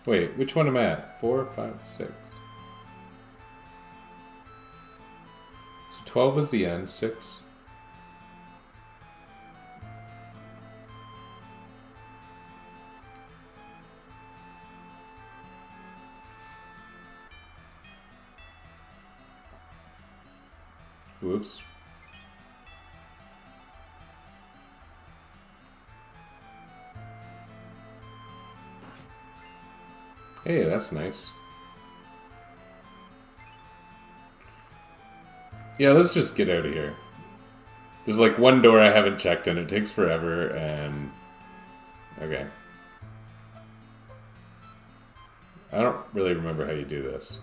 Wait, which one am I at? 4, 5, 6. So 12 is the end, 6. Whoops. Hey, that's nice. Yeah, let's just get out of here. There's like one door I haven't checked and it takes forever and... Okay. I don't really remember how you do this.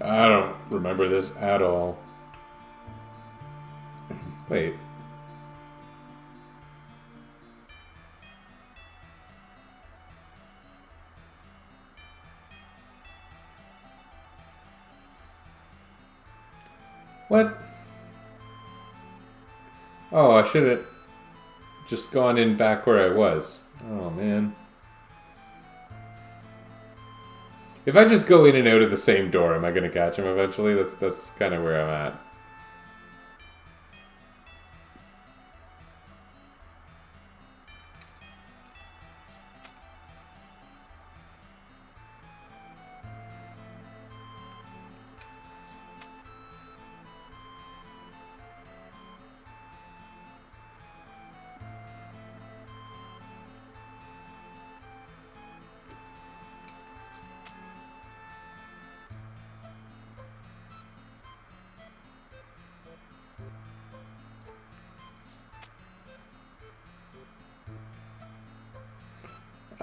I don't remember this at all. Wait. What? Oh, I should have just gone in back where I was. Oh, man. If I just go in and out of the same door, am I going to catch him eventually? That's kind of where I'm at.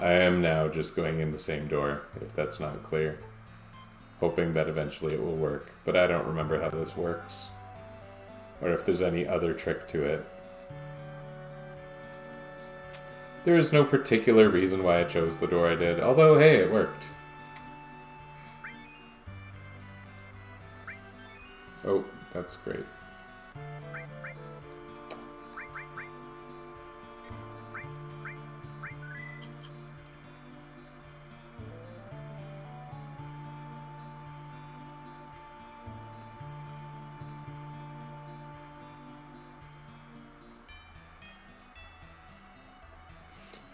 I am now just going in the same door, if that's not clear. Hoping that eventually it will work, but I don't remember how this works. Or if there's any other trick to it. There is no particular reason why I chose the door I did, although, hey, it worked. Oh, that's great.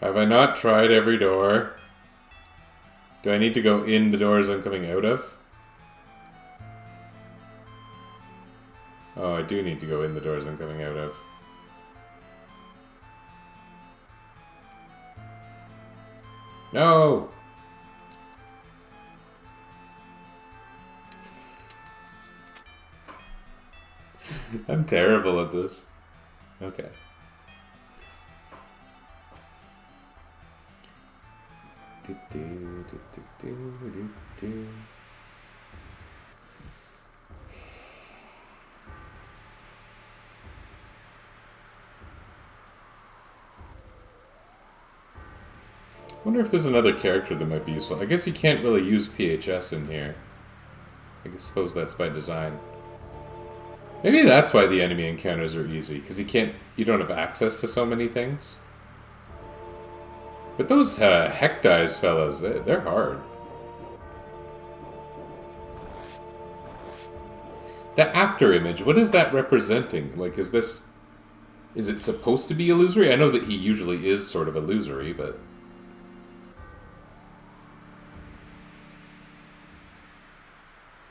Have I not tried every door? Do I need to go in the doors I'm coming out of? Oh, I do need to go in the doors I'm coming out of. No! I'm terrible at this. Okay. I wonder if there's another character that might be useful. I guess you can't really use PHS in here. I suppose that's by design. Maybe that's why the enemy encounters are easy, because you don't have access to so many things. But those heck dice fellas, they're hard. The after image, what is that representing? Like, is it supposed to be illusory? I know that he usually is sort of illusory, but...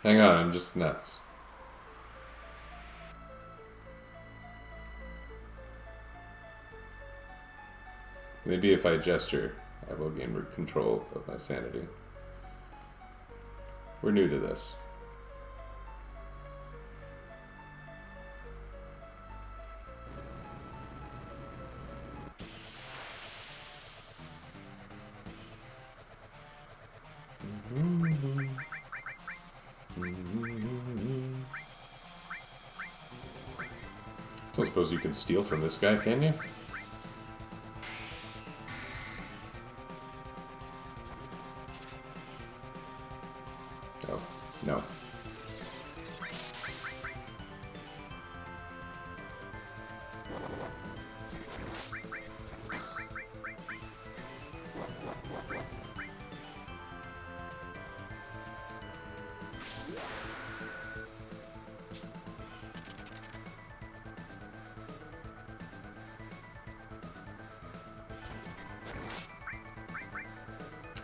Hang on, I'm just nuts. Maybe if I gesture, I will gain control of my sanity. We're new to this. I don't suppose you can steal from this guy, can you? Oh, no.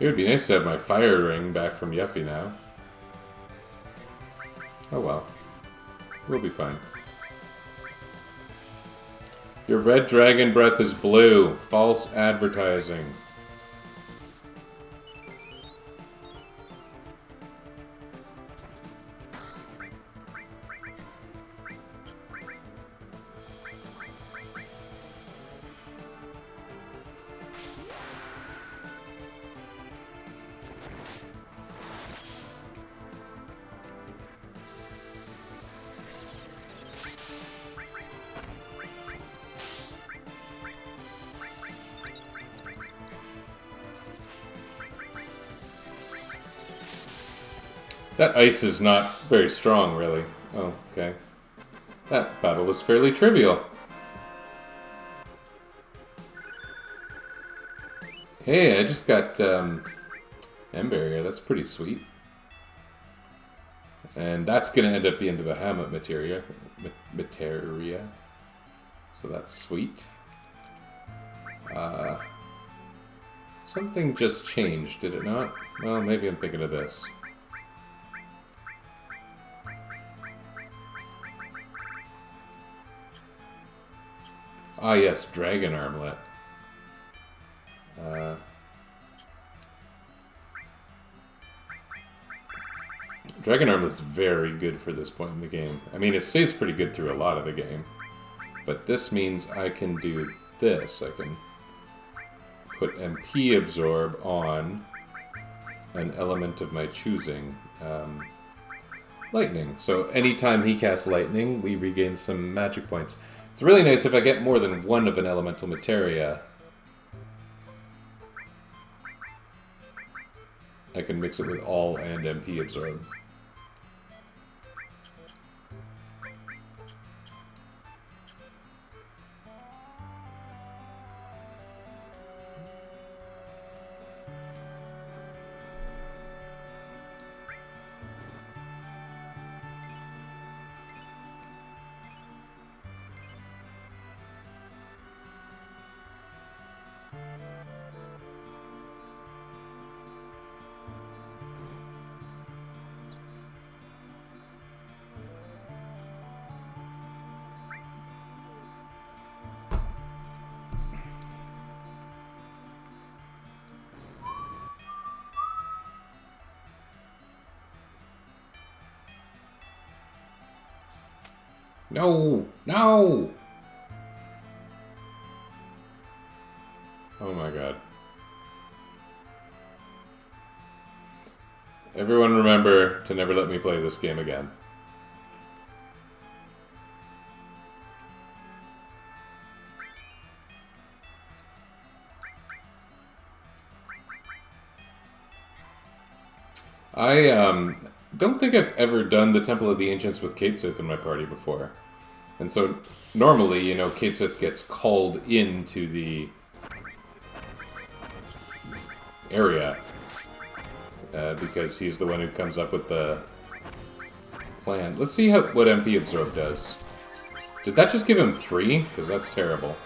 It would be nice to have my fire ring back from Yuffie now. Oh well. We'll be fine. Your red dragon breath is blue. False advertising. That ice is not very strong, really. Oh, okay. That battle was fairly trivial. Hey, I just got M-Barrier. That's pretty sweet. And that's going to end up being the Bahamut materia. So that's sweet. Something just changed, did it not? Well, maybe I'm thinking of this. Ah, yes, Dragon Armlet. Dragon Armlet's very good for this point in the game. I mean, it stays pretty good through a lot of the game. But this means I can do this. I can put MP Absorb on an element of my choosing. Lightning. So anytime he casts Lightning, we regain some magic points. It's really nice if I get more than one of an elemental materia. I can mix it with all and MP Absorb. No! No! Oh my god. Everyone remember to never let me play this game again. I don't think I've ever done the Temple of the Ancients with Kate Sith in my party before. And so, normally, you know, Kate Sith gets called into the area because he's the one who comes up with the plan. Let's see what MP Absorb does. Did that just give him 3? Because that's terrible.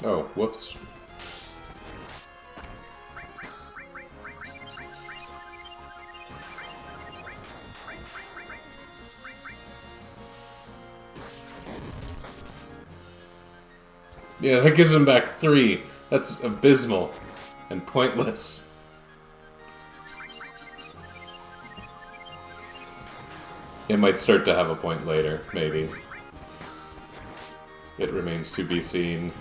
Oh, whoops. Yeah, that gives him back 3. That's abysmal and pointless. It might start to have a point later, maybe. It remains to be seen.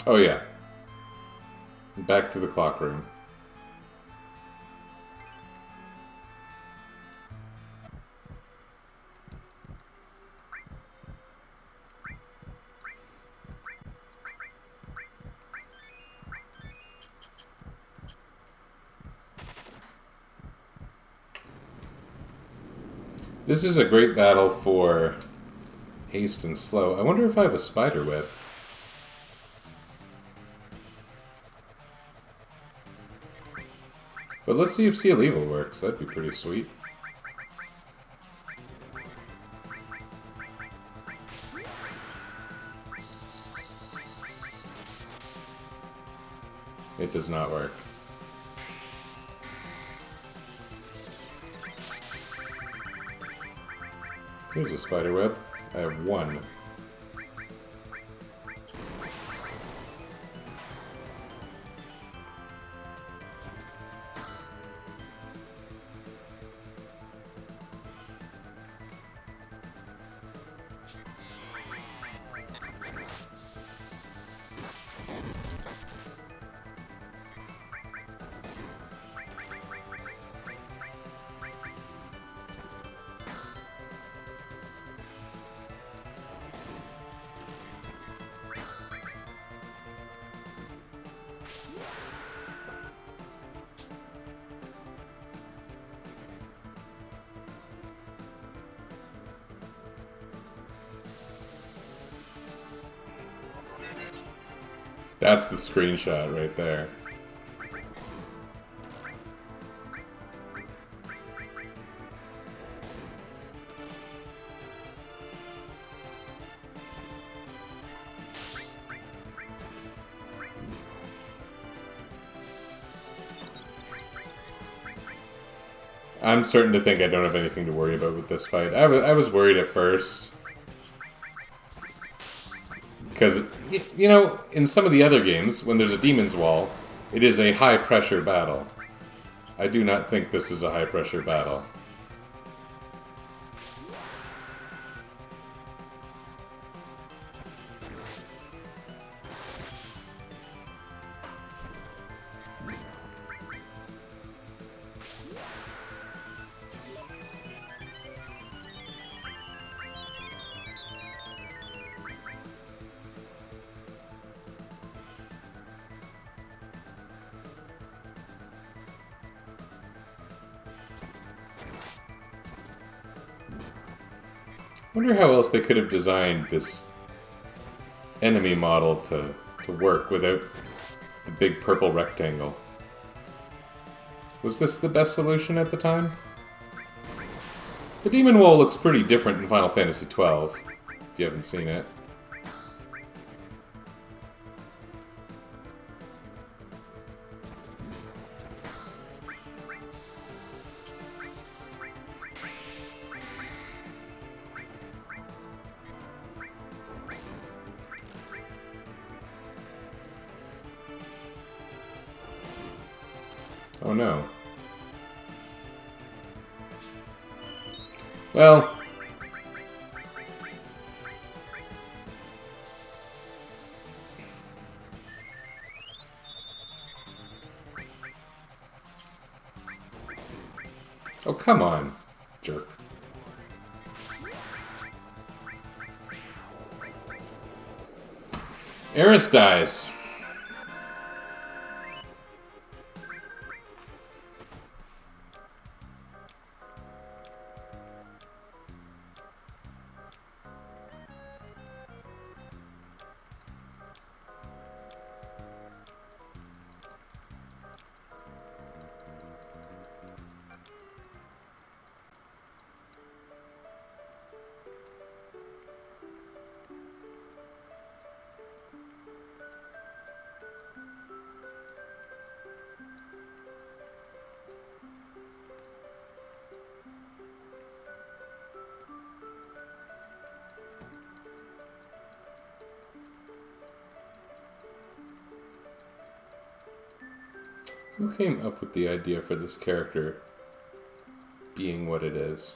Oh yeah. Back to the clock room. This is a great battle for haste and slow. I wonder if I have a spider whip. But let's see if Seal Evil works. That'd be pretty sweet. It does not work. Here's a spider web. I have 1. That's the screenshot right there. I'm starting to think I don't have anything to worry about with this fight. I was worried at first. Because, you know, in some of the other games, when there's a demon's wall, it is a high-pressure battle. I do not think this is a high-pressure battle. I wonder how else they could have designed this enemy model to work without the big purple rectangle. Was this the best solution at the time? The demon wall looks pretty different in Final Fantasy XII, if you haven't seen it. Oh no. Well... Oh, come on, jerk. Eris dies. Who came up with the idea for this character being what it is?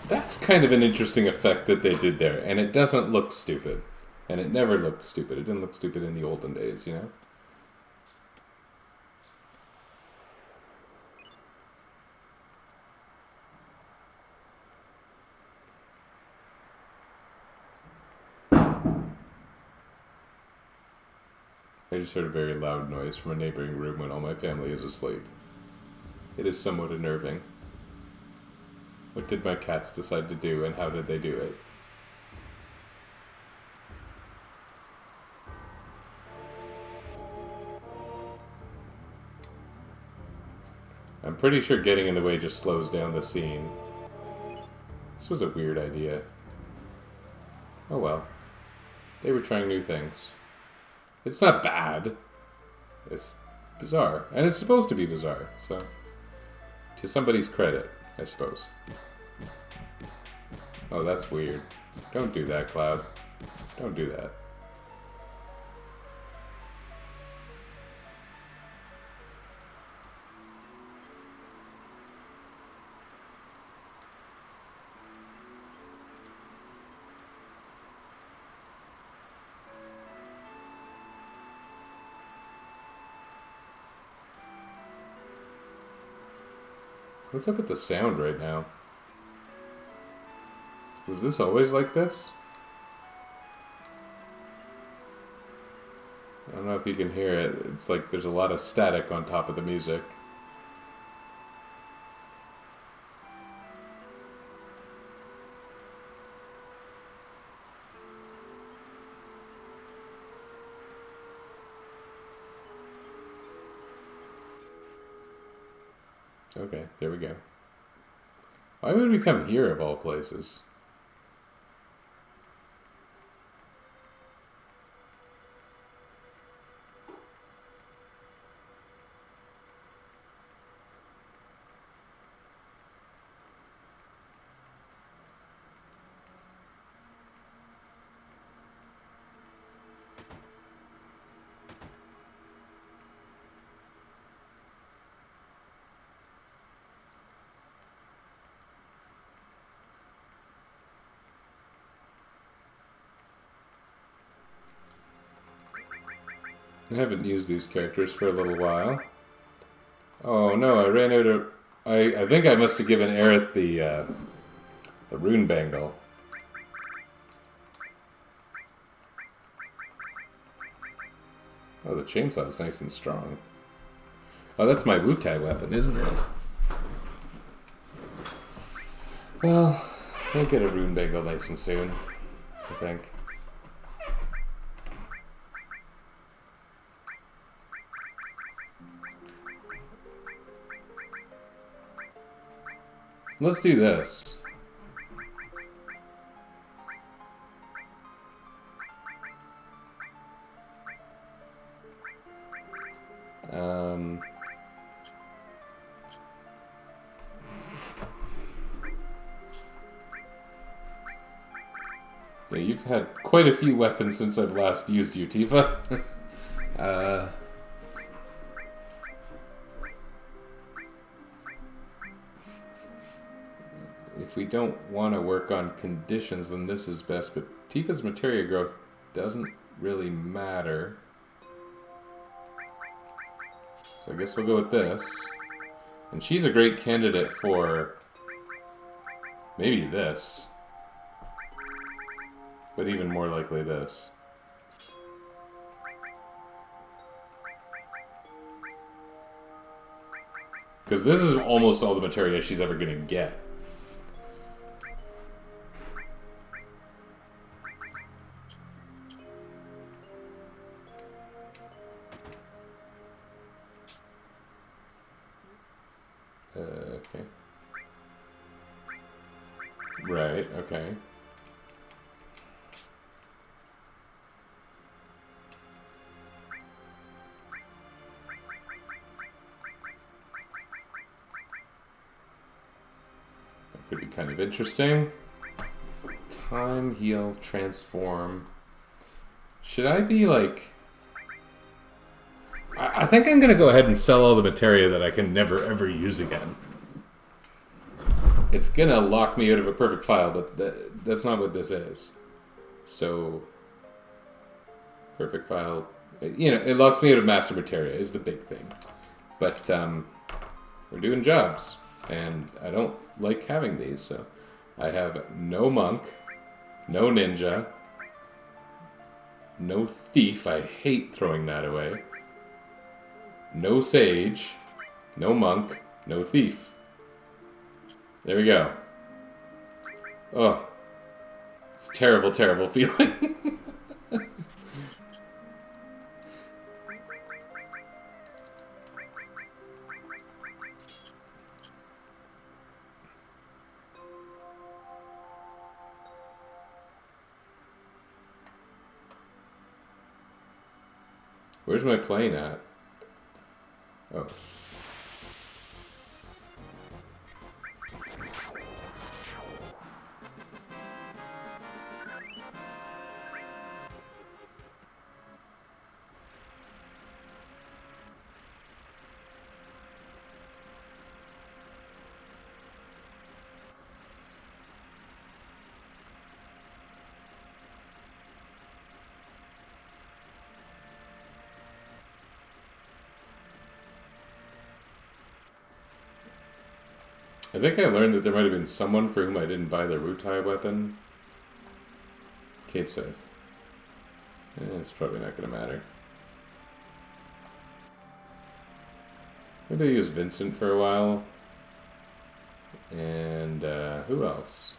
That's kind of an interesting effect that they did there, and it doesn't look stupid. And it never looked stupid. It didn't look stupid in the olden days, you know? I just heard a very loud noise from a neighboring room when all my family is asleep. It is somewhat unnerving. What did my cats decide to do, and how did they do it? I'm pretty sure getting in the way just slows down the scene. This was a weird idea. Oh well. They were trying new things. It's not bad. It's bizarre. And it's supposed to be bizarre, so... to somebody's credit, I suppose. Oh, that's weird. Don't do that, Cloud. Don't do that. What's up with the sound right now? Was this always like this? I don't know if you can hear it. It's like there's a lot of static on top of the music. Okay, there we go. Why would we come here of all places? I haven't used these characters for a little while. Oh no, I ran out of... I think I must have given Aerith the rune bangle. Oh, the chainsaw's nice and strong. Oh, that's my Wu-Tai weapon, isn't it? Well, we'll get a rune bangle nice and soon, I think. Let's do this. Yeah, you've had quite a few weapons since I've last used you, Tifa. If we don't want to work on conditions, then this is best, but Tifa's materia growth doesn't really matter. So I guess we'll go with this. And she's a great candidate for maybe this. But even more likely this. Because this is almost all the materia she's ever going to get. Okay. Right, okay. That could be kind of interesting. Time, heal, transform. Should I be like... I think I'm going to go ahead and sell all the materia that I can never ever use again. It's going to lock me out of a perfect file, but that's not what this is. So, perfect file, you know, it locks me out of master materia is the big thing. But we're doing jobs, and I don't like having these, so I have no monk, no ninja, no thief, I hate throwing that away. No sage, no monk, no thief. There we go. Oh, it's a terrible, terrible feeling. Where's my plane at? Oh. I think I learned that there might have been someone for whom I didn't buy the Rutai weapon. Kate Sith. It's probably not going to matter. Maybe I use Vincent for a while. And who else?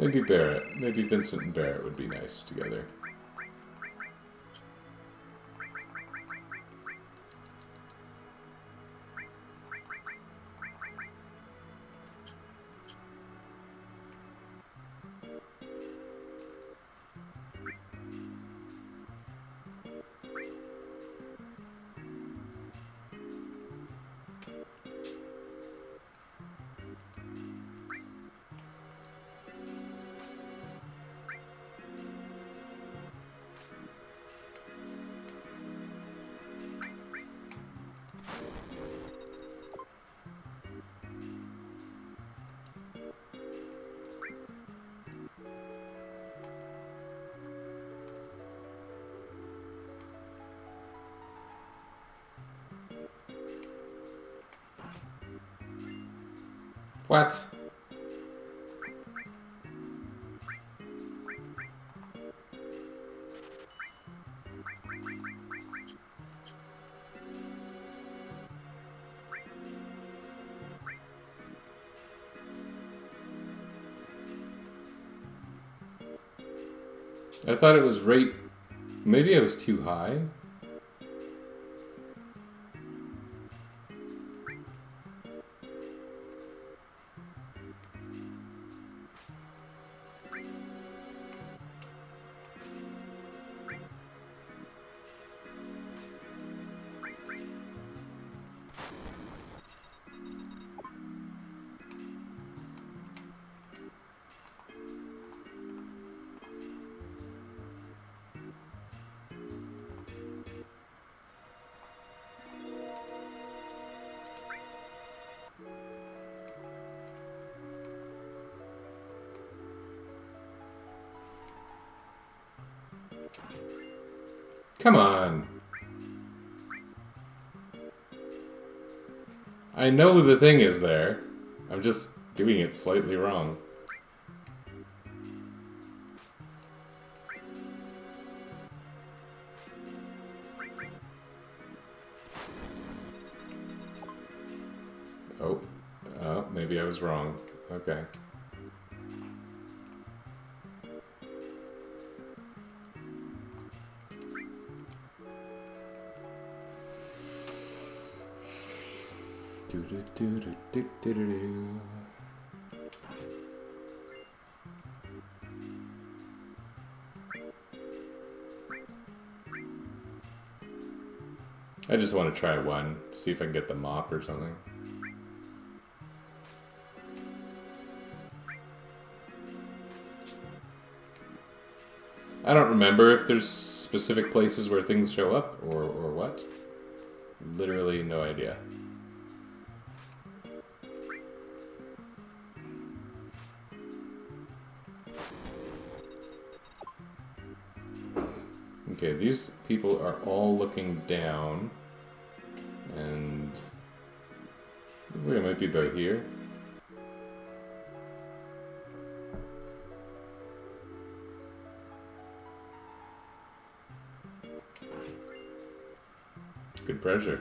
Maybe Barrett. Maybe Vincent and Barrett would be nice together. What? I thought it was right. Maybe I was too high. Come on. I know the thing is there. I'm just doing it slightly wrong. Oh. Oh, maybe I was wrong. Okay. I just want to try one, see if I can get the mop or something. I don't remember if there's specific places where things show up or what. Literally no idea. Okay, these people are all looking down, and looks like it might be about here. Good pressure.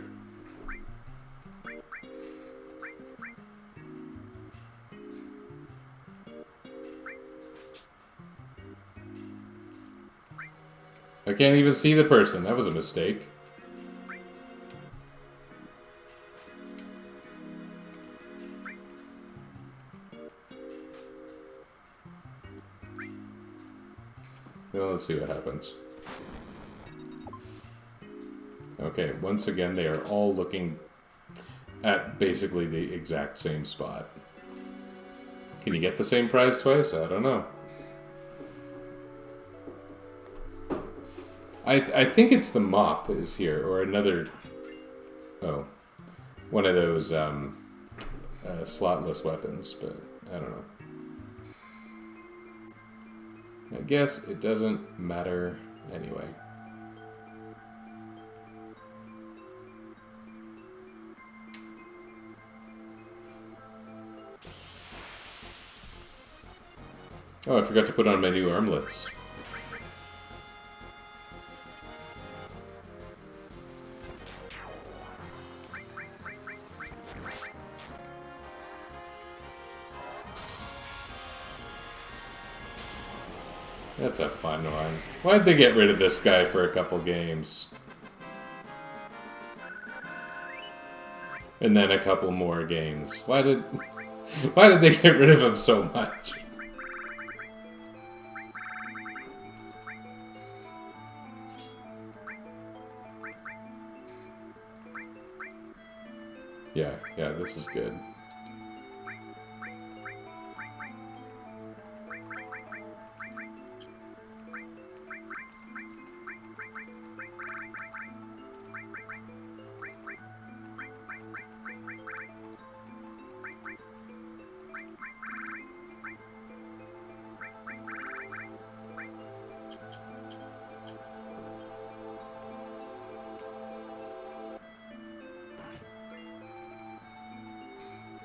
I can't even see the person. That was a mistake. Well, let's see what happens. Okay, once again, they are all looking at basically the exact same spot. Can you get the same prize twice? I don't know. I think it's the mop is here, or another... Oh. One of those, slotless weapons, but I don't know. I guess it doesn't matter anyway. Oh, I forgot to put on my new armlets. That's a fun one. Why'd they get rid of this guy for a couple games? And then a couple more games. Why did they get rid of him so much? Yeah, this is good.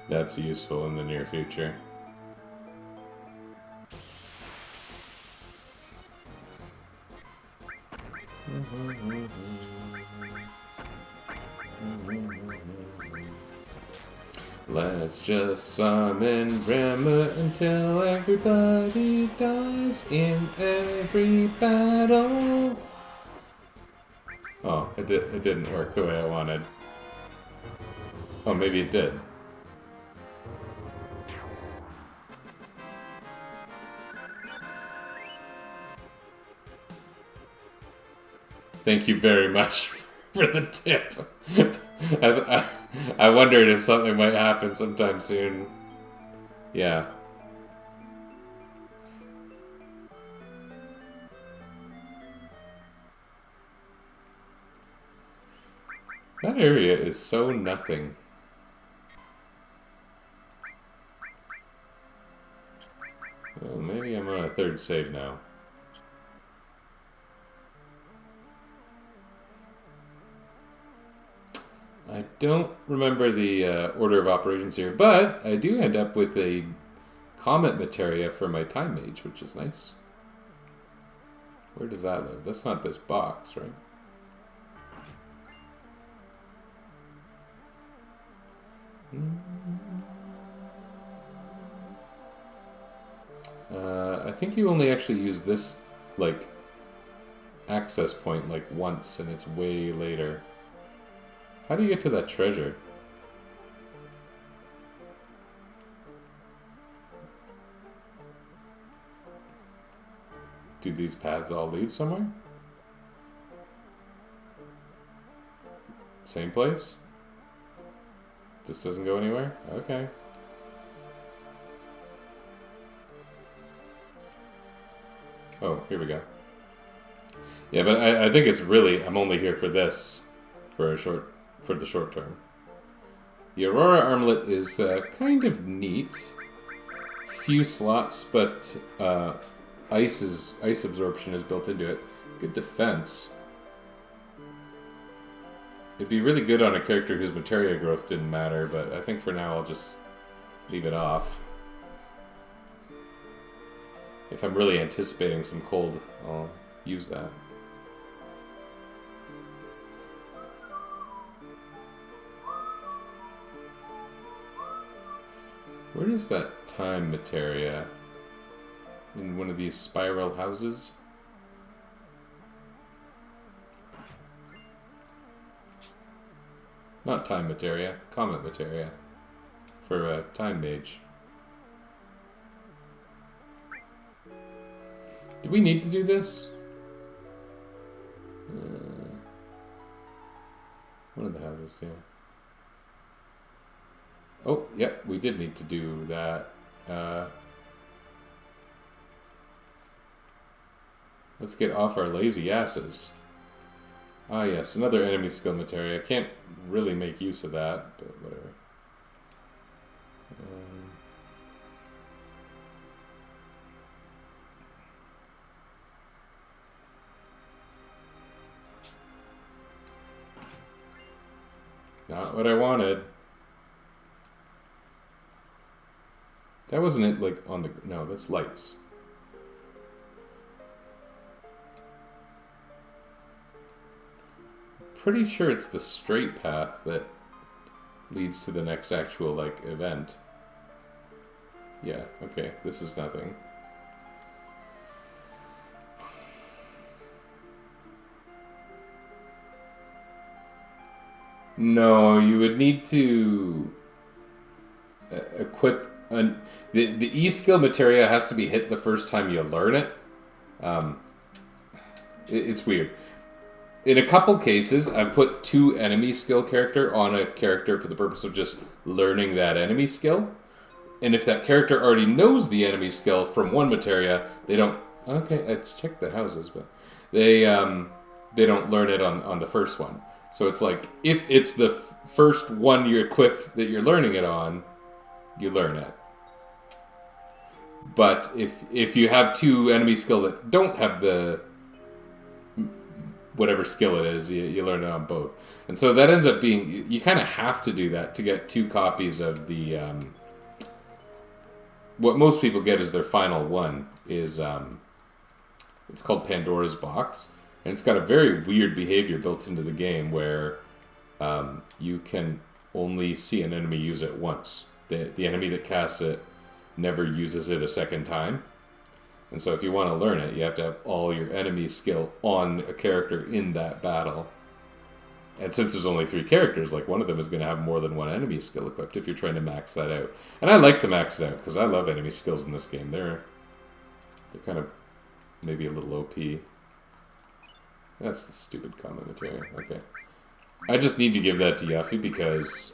That's useful in the near future. Let's just summon Brahma until everybody dies in every battle. Oh, it didn't work the way I wanted. Oh, maybe it did. Thank you very much for the tip. I wondered if something might happen sometime soon. Yeah. That area is so nothing. Well, maybe I'm on a third save now. I don't remember the order of operations here, but I do end up with a comet materia for my time mage, which is nice. Where does that live? That's not this box, right? I think you only actually use this, like, access point, like, once, and it's way later. How do you get to that treasure? Do these paths all lead somewhere? Same place? This doesn't go anywhere? Okay. Oh, here we go. Yeah, but I think it's really, I'm only here for this, for the short term. The Aurora Armlet is kind of neat. Few slots, but ice absorption is built into it. Good defense. It'd be really good on a character whose materia growth didn't matter, but I think for now I'll just leave it off. If I'm really anticipating some cold, I'll use that. Where is that time materia? In one of these spiral houses? Not time materia, comet materia. For a time mage. Do we need to do this? One of the houses, yeah. Oh, yep, we did need to do that. Let's get off our lazy asses. Ah, yes, another enemy skill materia. I can't really make use of that, but whatever. Not what I wanted. That wasn't it, like, on the... No, that's lights. Pretty sure it's the straight path that leads to the next actual, like, event. Yeah, okay, this is nothing. No, you would need to equip... The E-skill materia has to be hit the first time you learn it. It's weird. In a couple cases, I've put 2 enemy skill character on a character for the purpose of just learning that enemy skill. And if that character already knows the enemy skill from one materia, they don't... Okay, I checked the houses, but... They don't learn it on the first one. So it's like, if it's the first one you're equipped that you're learning it on, you learn it. But if you have 2 enemy skill that don't have the... whatever skill it is, you learn it on both. And so that ends up being... You kind of have to do that to get 2 copies of the... what most people get is their final one. Is it's called Pandora's Box. And it's got a very weird behavior built into the game where you can only see an enemy use it once. The enemy that casts it never uses it a second time. And so if you want to learn it, you have to have all your enemy skill on a character in that battle. And since there's only 3 characters, like, one of them is going to have more than one enemy skill equipped if you're trying to max that out. And I like to max it out because I love enemy skills in this game. They're kind of maybe a little OP. That's the stupid comment material. Okay. I just need to give that to Yuffie because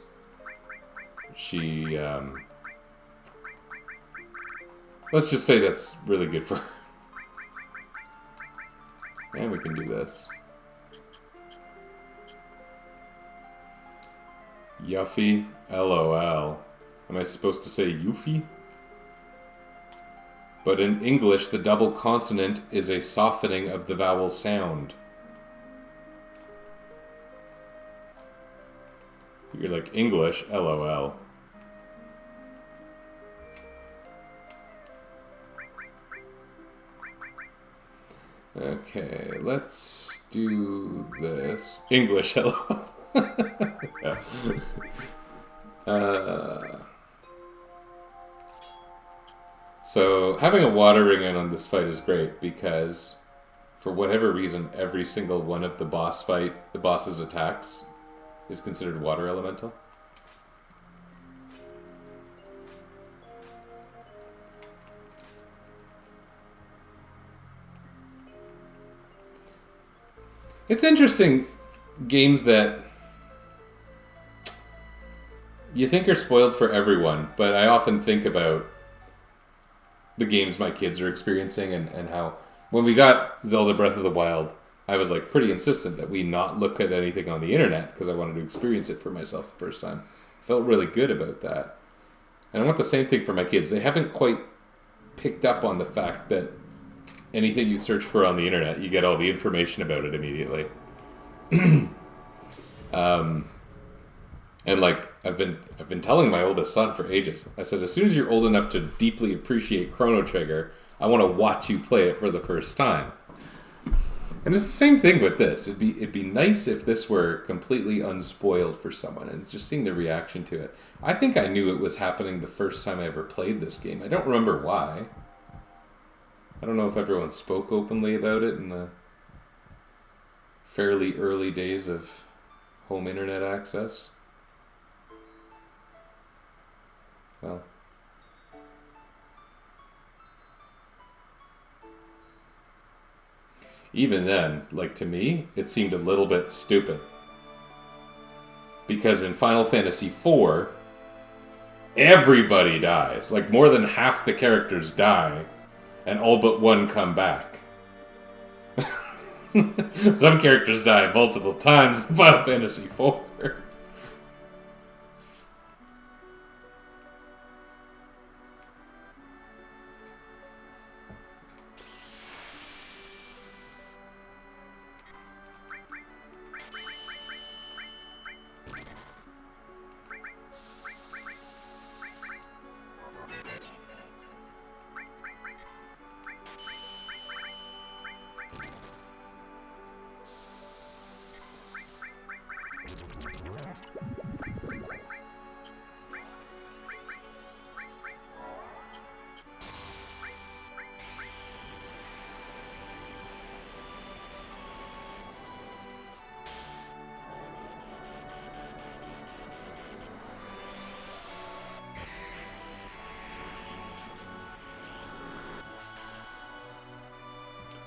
she... let's just say that's really good for her. And we can do this. Yuffie, LOL. Am I supposed to say Yuffie? But in English, the double consonant is a softening of the vowel sound. You're like, English, LOL. Okay, let's do this. English, LOL. Yeah. So having a water ring in on this fight is great because for whatever reason every single one of the boss's attacks is considered water elemental. It's interesting, games that you think are spoiled for everyone, but I often think about the games my kids are experiencing and how when we got Zelda Breath of the Wild, I was like pretty insistent that we not look at anything on the internet because I wanted to experience it for myself the first time. I felt really good about that. And I want the same thing for my kids. They haven't quite picked up on the fact that anything you search for on the internet, you get all the information about it immediately. And like I've been telling my oldest son for ages. I said, as soon as you're old enough to deeply appreciate Chrono Trigger, I want to watch you play it for the first time. And it's the same thing with this. It'd be nice if this were completely unspoiled for someone and just seeing the reaction to it. I think I knew it was happening the first time I ever played this game. I don't remember why. I don't know if everyone spoke openly about it in the fairly early days of home internet access. Well, even then, like to me, it seemed a little bit stupid. Because in Final Fantasy IV, everybody dies. Like more than half the characters die, and all but one come back. Some characters die multiple times in Final Fantasy IV.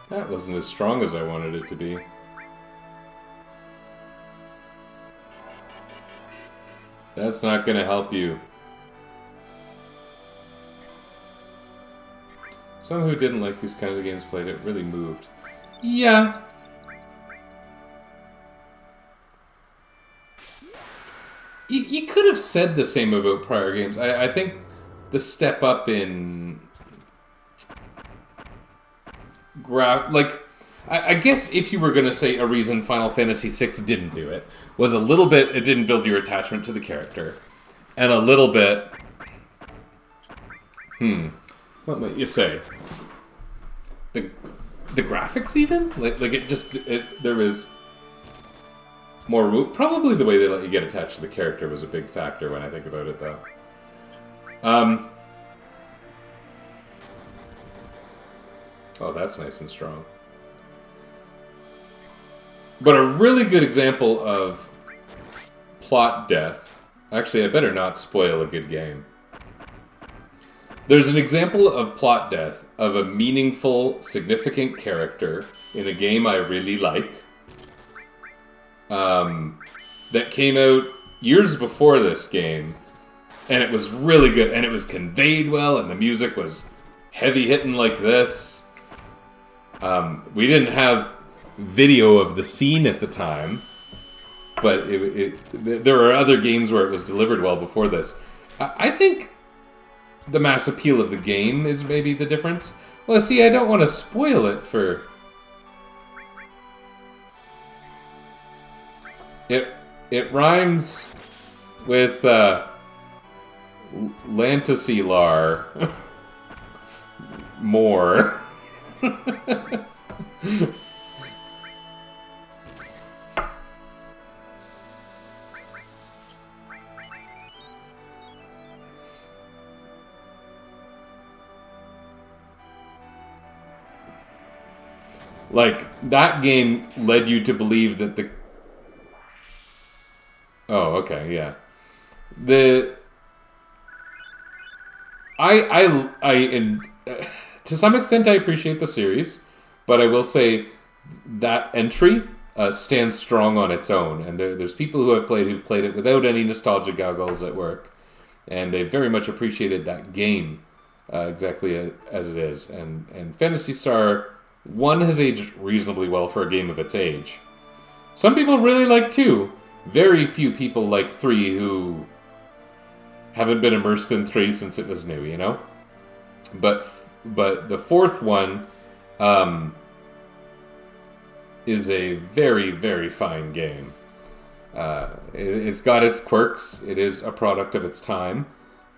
That wasn't as strong as I wanted it to be. That's not going to help you. Someone who didn't like these kinds of games played it really moved. Yeah. You could have said the same about prior games. I think the step up in... I guess if you were going to say a reason Final Fantasy VI didn't do it, was a little bit, it didn't build your attachment to the character. And a little bit... What might you say? The graphics even? Like it just... there was... more probably the way they let you get attached to the character was a big factor when I think about it, though. Oh, that's nice and strong. But a really good example of plot death... Actually, I better not spoil a good game. There's an example of plot death of a meaningful, significant character in a game I really like. That came out years before this game, and it was really good, and it was conveyed well, and the music was heavy-hitting like this. We didn't have video of the scene at the time, but there were other games where it was delivered well before this. I think the mass appeal of the game is maybe the difference. Well, see, I don't want to spoil it for... It rhymes with Lantasilar more. Like, that game led you to believe that the... Oh, okay, yeah. To some extent, I appreciate the series, but I will say that entry stands strong on its own, and there's people who've played it without any nostalgia goggles at work, and they very much appreciated that game exactly as it is. And Phantasy Star 1 has aged reasonably well for a game of its age. Some people really like 2. Very few people like 3 who haven't been immersed in 3 since it was new, you know? But the 4th one is a very, very fine game. It's got its quirks. It is a product of its time.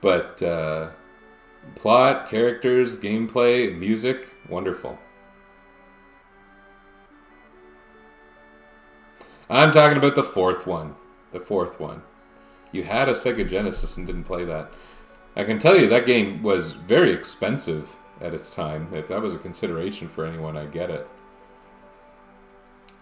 But plot, characters, gameplay, music, wonderful. I'm talking about the 4th one. The 4th one. You had a Sega Genesis and didn't play that. I can tell you that game was very expensive at its time. If that was a consideration for anyone, I get it.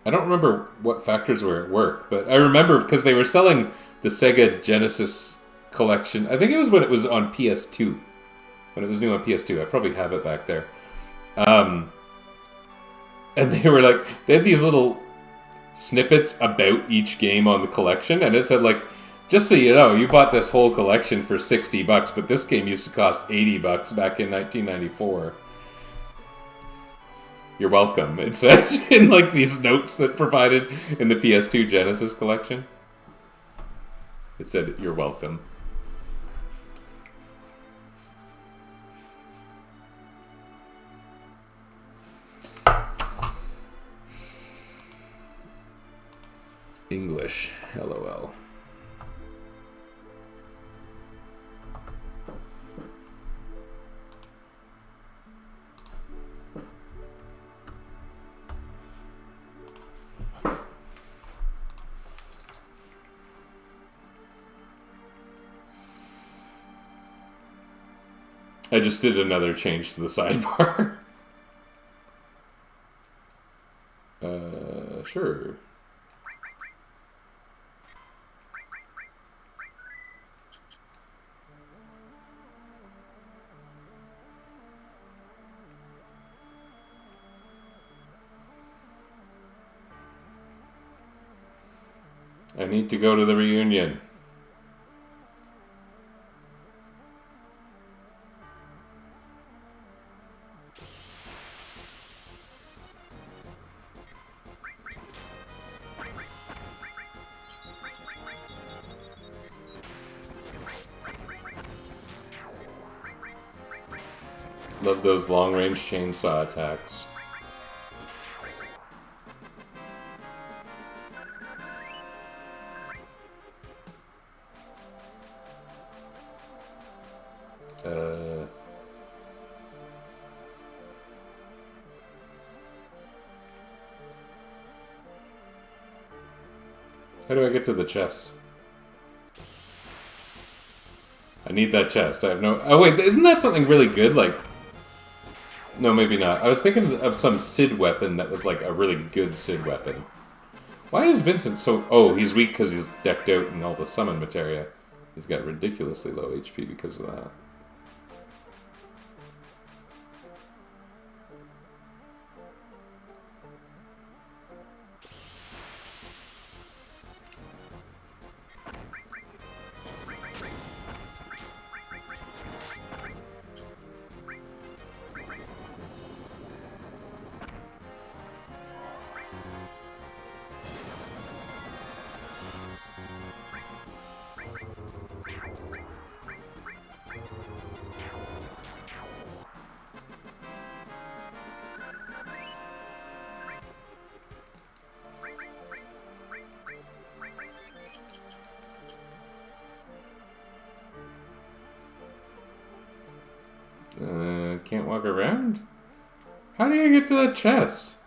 I don't remember what factors were at work, but I remember because they were selling the Sega Genesis collection. I think it was when it was on PS2. When it was new on PS2. I probably have it back there. And they were like, they had these little snippets about each game on the collection, and it said like, just so you know, you bought this whole collection for $60, but this game used to cost $80 back in 1994. You're welcome. It said in like these notes that provided in the PS2 Genesis collection. It said, "You're welcome." English, LOL. I just did another change to the sidebar. Sure. I need to go to the reunion. Love those long-range chainsaw attacks. How do I get to the chest? I need that chest. I have no... Oh wait, isn't that something really good? Like... No, maybe not. I was thinking of some Sid weapon that was like a really good Sid weapon. Why is Vincent so... Oh, he's weak because he's decked out in all the summon materia. He's got ridiculously low HP because of that. Can't walk around? How do you get to that chest?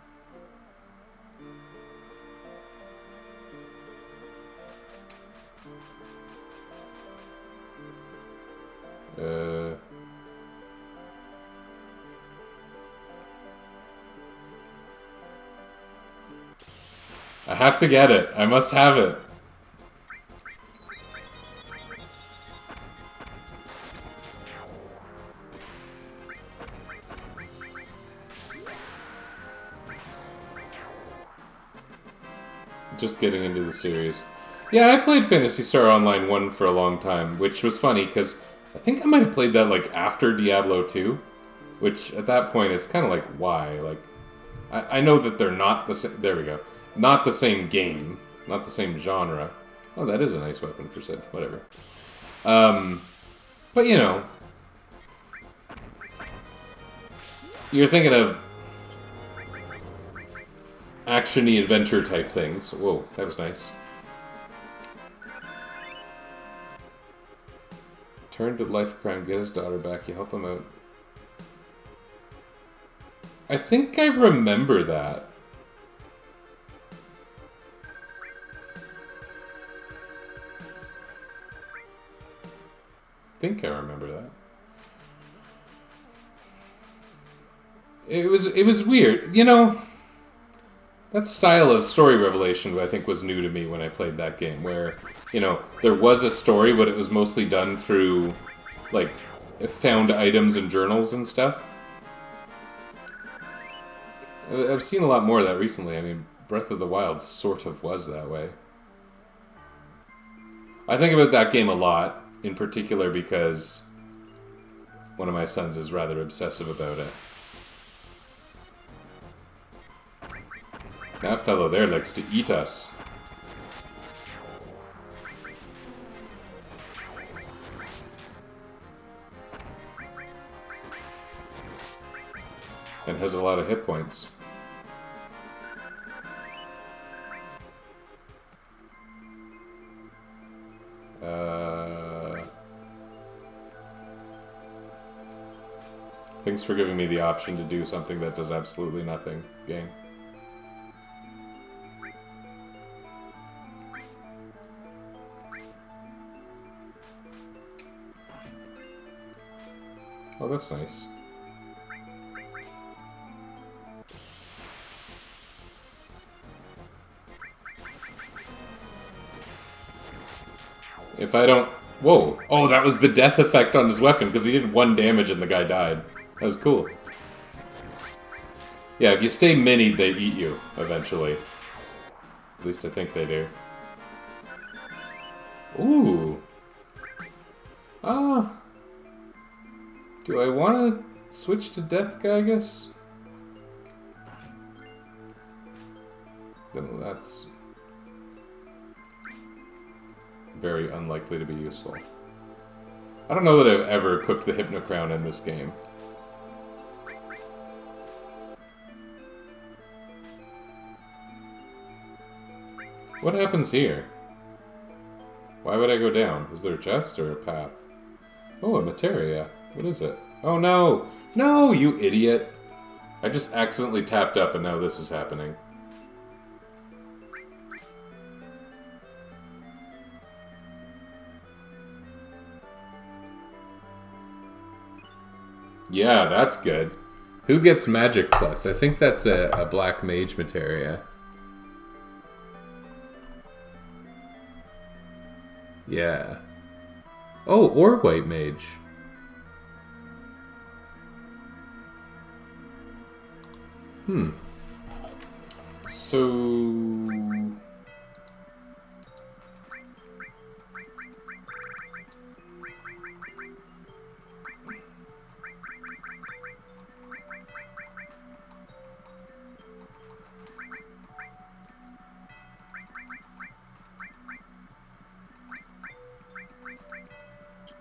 I have to get it. I must have it. Just getting into the series. Yeah, I played Phantasy Star Online 1 for a long time, which was funny, because I think I might have played that, like, after Diablo 2, which, at that point, is kind of like, why? Like, I know that they're not the same... There we go. Not the same game. Not the same genre. Oh, that is a nice weapon for Sid. Whatever. But, you know... You're thinking of... action-y adventure type things. Whoa, that was nice. Turn to life of crime, get his daughter back, you help him out. I think I remember that. I think I remember that. It was weird. You know... That style of story revelation, I think, was new to me when I played that game, where, you know, there was a story, but it was mostly done through, like, found items and journals and stuff. I've seen a lot more of that recently. I mean, Breath of the Wild sort of was that way. I think about that game a lot, in particular because one of my sons is rather obsessive about it. That fellow there likes to eat us. And has a lot of hit points. Thanks for giving me the option to do something that does absolutely nothing, game. Oh, that's nice. If I don't... Whoa! Oh, that was the death effect on his weapon, because he did 1 damage and the guy died. That was cool. Yeah, if you stay mini, they eat you, eventually. At least I think they do. Ooh. Ah. Do I want to switch to Death Gygus? Then that's very unlikely to be useful. I don't know that I've ever equipped the Hypnocrown in this game. What happens here? Why would I go down? Is there a chest or a path? Oh, a materia. What is it? Oh no! No, you idiot! I just accidentally tapped up and now this is happening. Yeah, that's good. Who gets Magic Plus? I think that's a Black Mage materia. Yeah. Oh, or White Mage. So...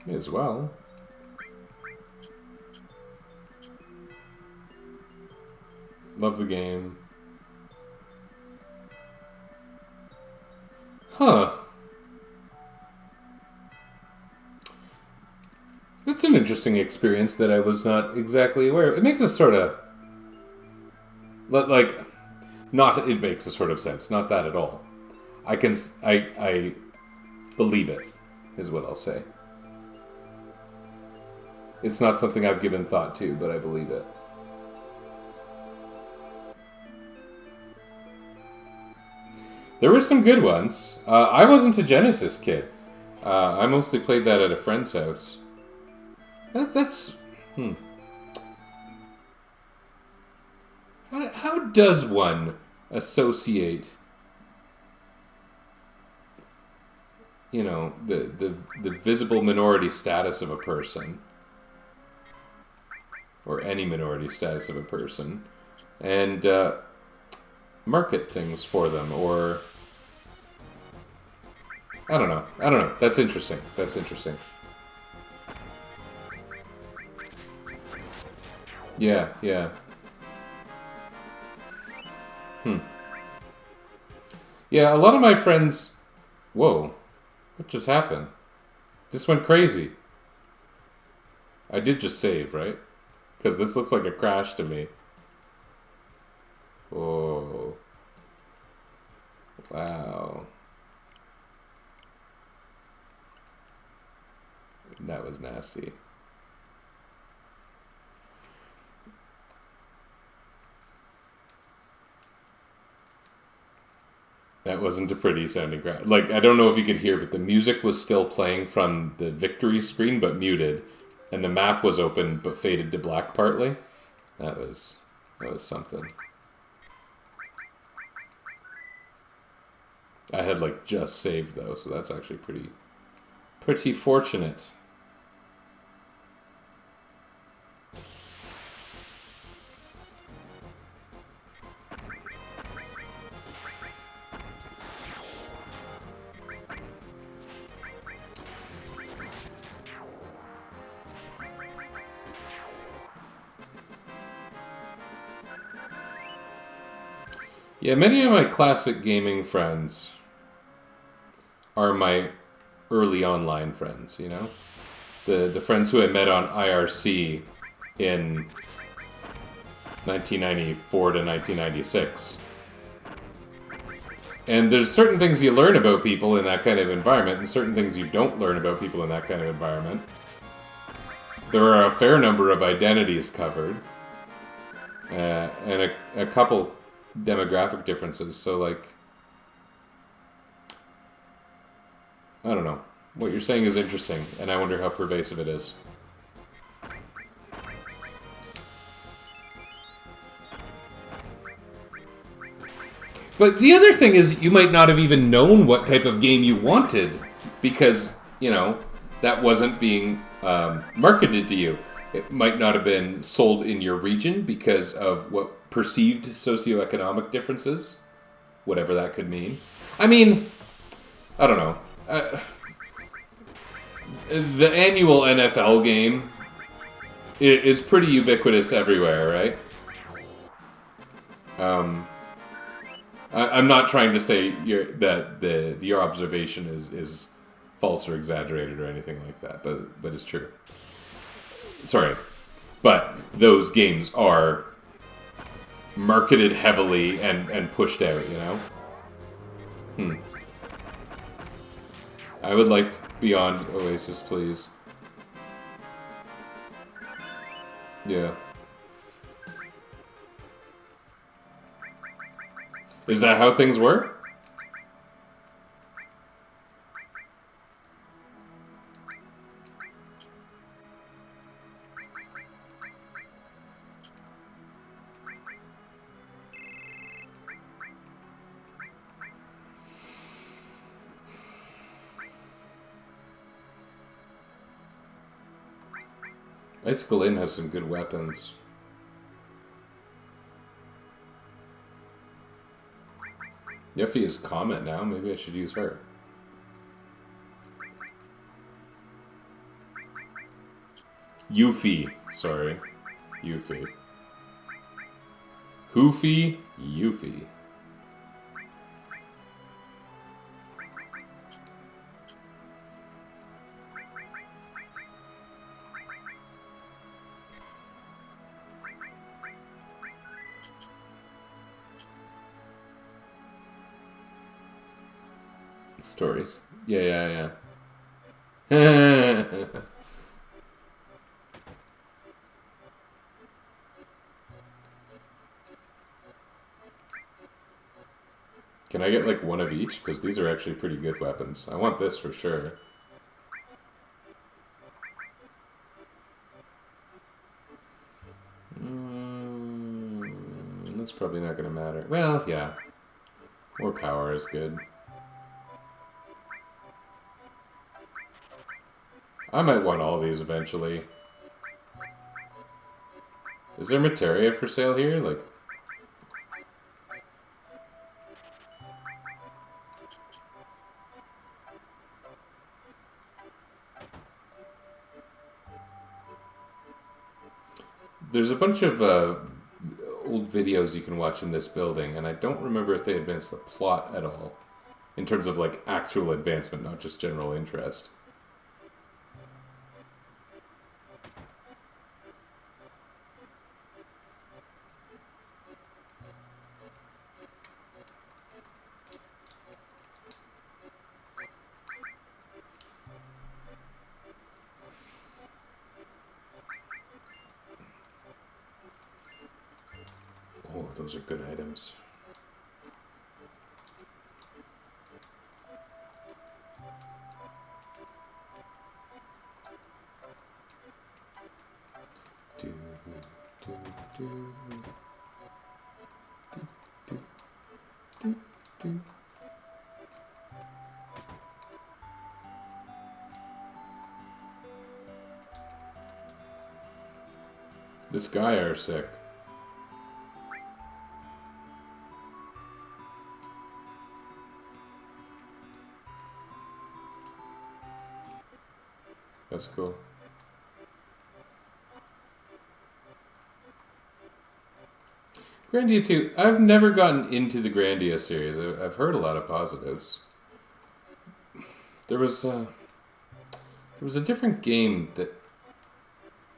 May as well. Love the game. Huh. That's an interesting experience that I was not exactly aware of. It makes a sort of... Like... Not... It makes a sort of sense. Not that at all. I believe it, is what I'll say. It's not something I've given thought to, but I believe it. There were some good ones. I wasn't a Genesis kid. I mostly played that at a friend's house. That's... How does one associate, you know, the visible minority status of a person, or any minority status of a person, and market things for them, or... I don't know. That's interesting. Yeah. Yeah, a lot of my friends... Whoa. What just happened? This went crazy. I did just save, right? Because this looks like a crash to me. Oh. Wow. That was nasty. That wasn't a pretty sounding crash. Like, I don't know if you could hear, but the music was still playing from the victory screen, but muted. And the map was open, but faded to black partly. That was something. I had, like, just saved, though, so that's actually pretty fortunate. Yeah, many of my classic gaming friends are my early online friends, you know? The friends who I met on IRC in 1994 to 1996. And there's certain things you learn about people in that kind of environment, and certain things you don't learn about people in that kind of environment. There are a fair number of identities covered, and a couple demographic differences, so, like, I don't know. What you're saying is interesting, and I wonder how pervasive it is. But the other thing is, you might not have even known what type of game you wanted because, you know, that wasn't being marketed to you. It might not have been sold in your region because of what perceived socioeconomic differences, whatever that could mean. I mean, I don't know. The annual NFL game is pretty ubiquitous everywhere, right? I'm not trying to say that your observation is false or exaggerated or anything like that, but it's true. Sorry, but those games are marketed heavily and pushed out. You know. I would like Beyond Oasis, please. Yeah. Is that how things work? Icicle Inn has some good weapons. Yuffie is Comet now. Maybe I should use her. Yuffie. Sorry. Yuffie. Hoofy. Yuffie. Stories. Yeah. Can I get like one of each? Because these are actually pretty good weapons. I want this for sure. That's probably not going to matter. Well, yeah. More power is good. I might want all these eventually. Is there materia for sale here? Like, there's a bunch of old videos you can watch in this building, and I don't remember if they advance the plot at all. In terms of, like, actual advancement, not just general interest. Oh, those are good items. This guy are sick. That's cool. Grandia 2. I've never gotten into the Grandia series. I've heard a lot of positives. There was a different game that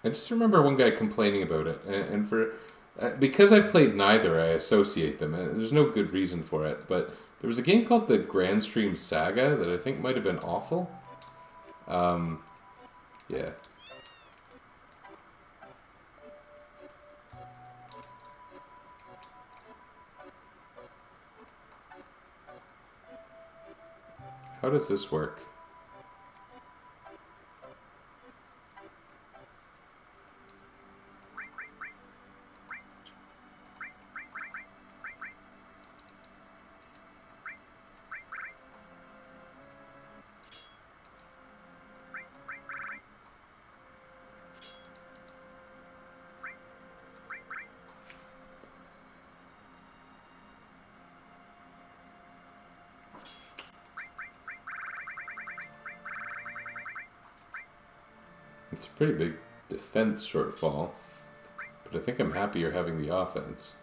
I just remember one guy complaining about it, and for because I played neither, I associate them. There's no good reason for it, but there was a game called the Grand Stream Saga that I think might have been awful. Yeah. How does this work? It's a pretty big defense shortfall, but I think I'm happier having the offense.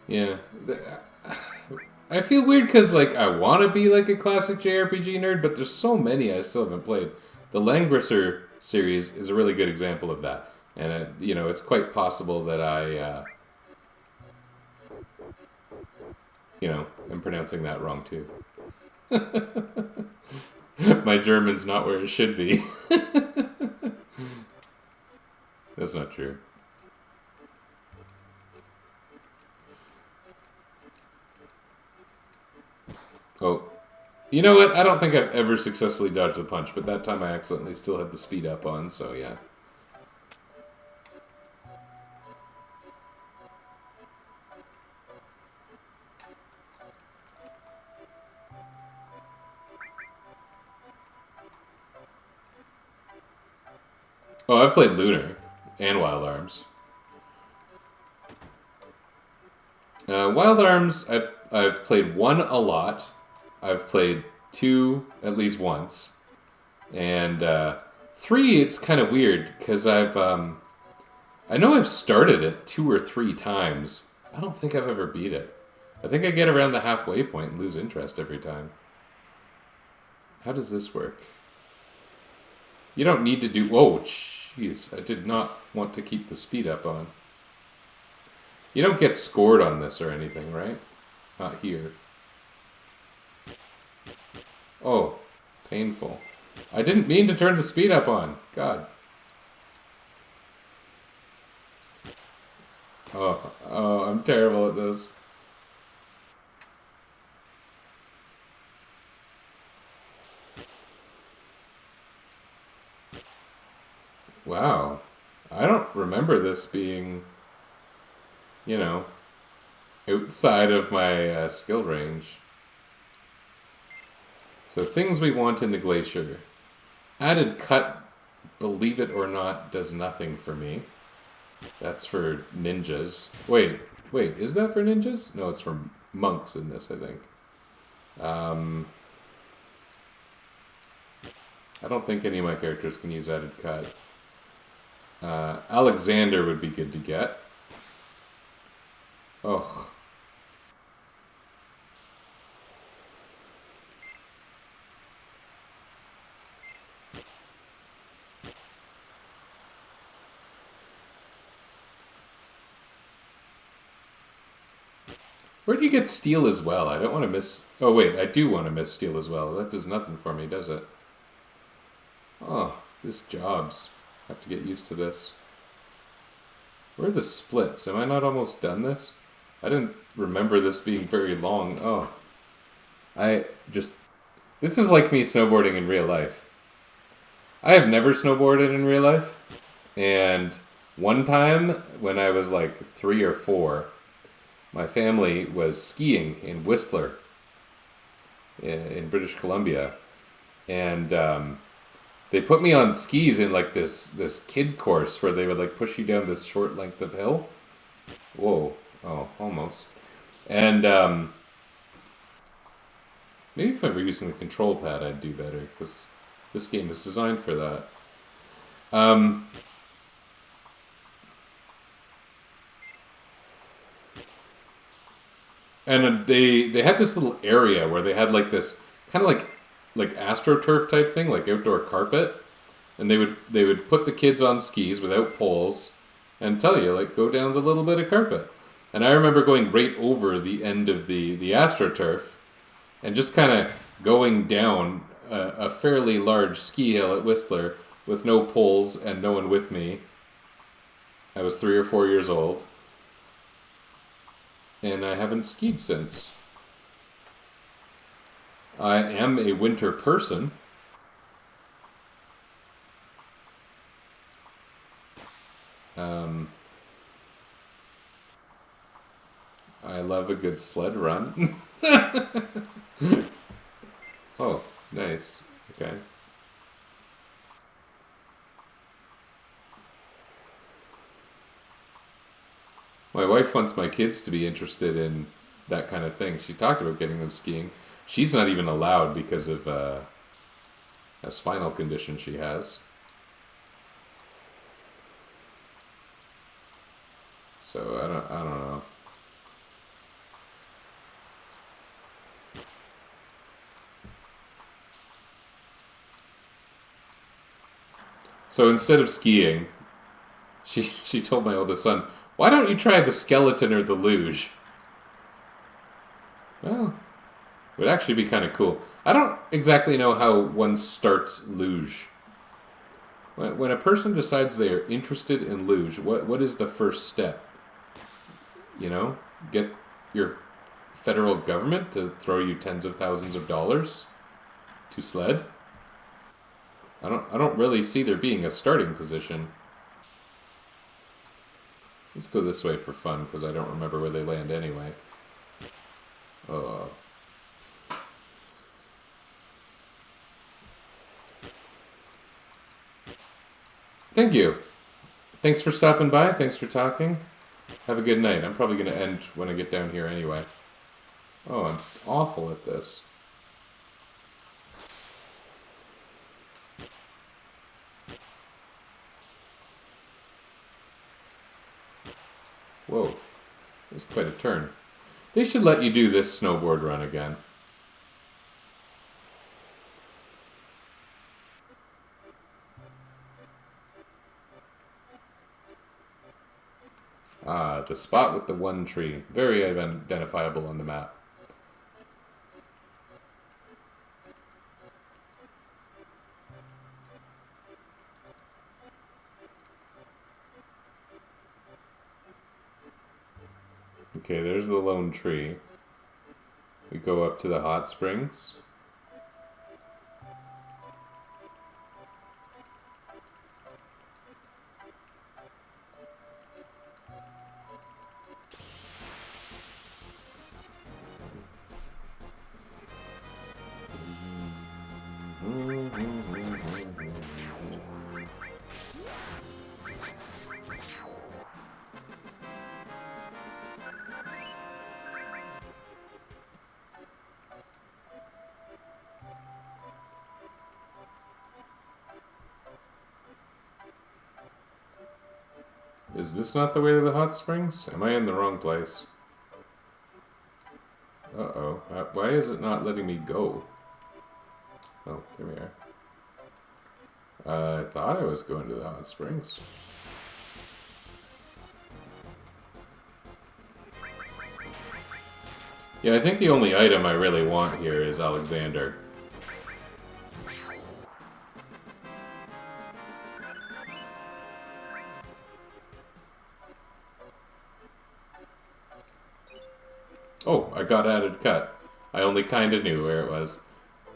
Yeah. I feel weird because, like, I want to be, like, a classic JRPG nerd, but there's so many I still haven't played. The Langrisser series is a really good example of that. And, you know, it's quite possible that I, you know, am pronouncing that wrong, too. My German's not where it should be. That's not true. Oh. You know what? I don't think I've ever successfully dodged the punch, but that time I accidentally still had the speed up on, so yeah. Oh, I've played Lunar and Wild Arms. Wild Arms, I've played 1 a lot. I've played 2 at least once. And 3, it's kind of weird, because I know I've started it 2 or 3 times. I don't think I've ever beat it. I think I get around the halfway point and lose interest every time. How does this work? You don't need to do... Whoa, jeez. I did not want to keep the speed up on. You don't get scored on this or anything, right? Not here. Oh, painful. I didn't mean to turn the speed up on. God. Oh, I'm terrible at this. Wow. I don't remember this being, you know, outside of my skill range. So things we want in the glacier. Added cut, believe it or not, does nothing for me. That's for ninjas. Wait, is that for ninjas? No, it's for monks in this, I think. I don't think any of my characters can use added cut. Alexander would be good to get. Ugh. Where do you get steel as well? I don't want to miss... Oh, wait, I do want to miss steel as well. That does nothing for me, does it? Oh, this jobs. I have to get used to this. Where are the splits? Am I not almost done this? I didn't remember this being very long. Oh. I just... This is like me snowboarding in real life. I have never snowboarded in real life. And one time, when I was like 3 or 4... my family was skiing in Whistler in British Columbia, and they put me on skis in like this kid course where they would like push you down this short length of hill. Whoa, oh, almost. And maybe if I were using the control pad, I'd do better because this game is designed for that. And they had this little area where they had like this kind of like AstroTurf type thing, like outdoor carpet, and they would put the kids on skis without poles, and tell you like go down the little bit of carpet. And I remember going right over the end of the AstroTurf, and just kind of going down a fairly large ski hill at Whistler with no poles and no one with me. I was 3 or 4 years old. And I haven't skied since. I am a winter person. I love a good sled run. Nice. Okay. My wife wants my kids to be interested in that kind of thing. She talked about getting them skiing. She's not even allowed because of a spinal condition she has. So I don't know. So instead of skiing, she told my oldest son, "Why don't you try the skeleton or the luge?" Well, it would actually be kind of cool. I don't exactly know how one starts luge. When a person decides they are interested in luge, what is the first step? You know, get your federal government to throw you tens of thousands of dollars to sled. I don't really see there being a starting position. Let's go this way for fun because I don't remember where they land anyway. Oh. Thank you. Thanks for stopping by. Thanks for talking. Have a good night. I'm probably going to end when I get down here anyway. Oh, I'm awful at this. Whoa. That was quite a turn. They should let you do this snowboard run again. Ah, the spot with the one tree. Very identifiable on the map. Okay, there's the lone tree. We go up to the hot springs. Is this not the way to the hot springs? Am I in the wrong place? Uh-oh. Why is it not letting me go? Oh, there we are. I thought I was going to the hot springs. Yeah, I think the only item I really want here is Alexander. Oh, I got added cut. I only kind of knew where it was.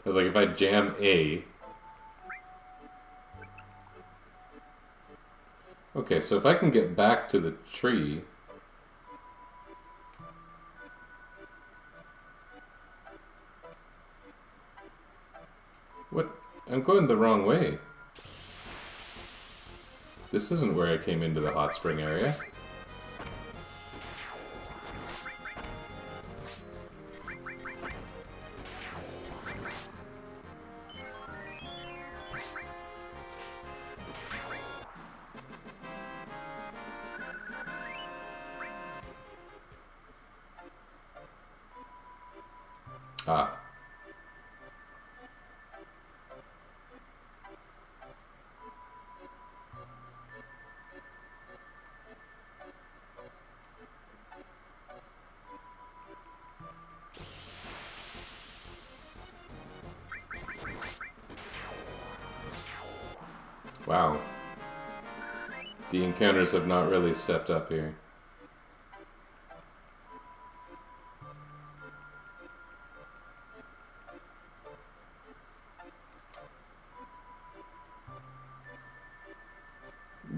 I was like, if I jam A... Okay, so if I can get back to the tree... What? I'm going the wrong way. This isn't where I came into the hot spring area. Ah. Wow. The encounters have not really stepped up here.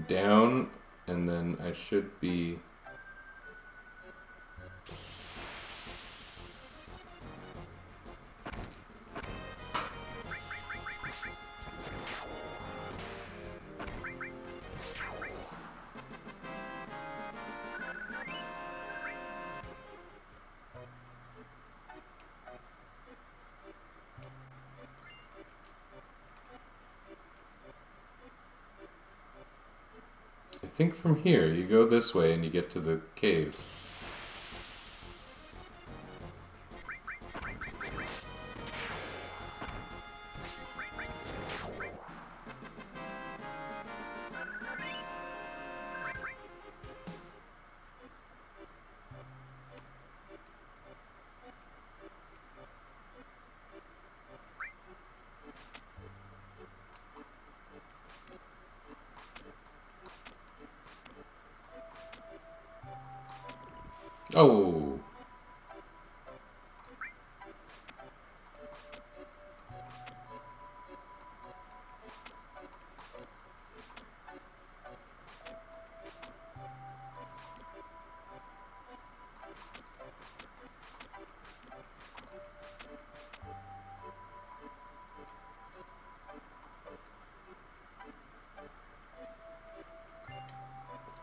Down, and then I should be... think from here, you go this way and you get to the cave. Oh!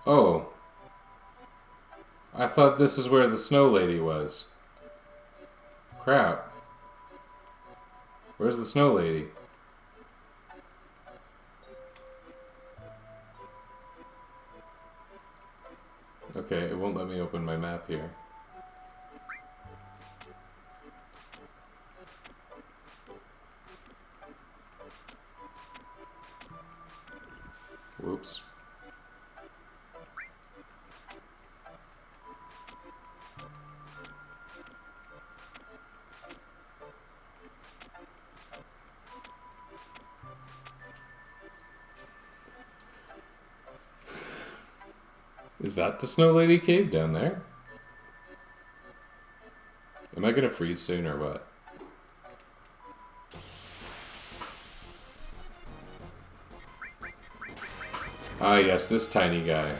Oh. I thought this is where the snow lady was. Crap. Where's the snow lady? Okay, it won't let me open my map here. Whoops. Is that the Snow Lady cave down there? Am I gonna freeze soon or what? Ah yes, this tiny guy.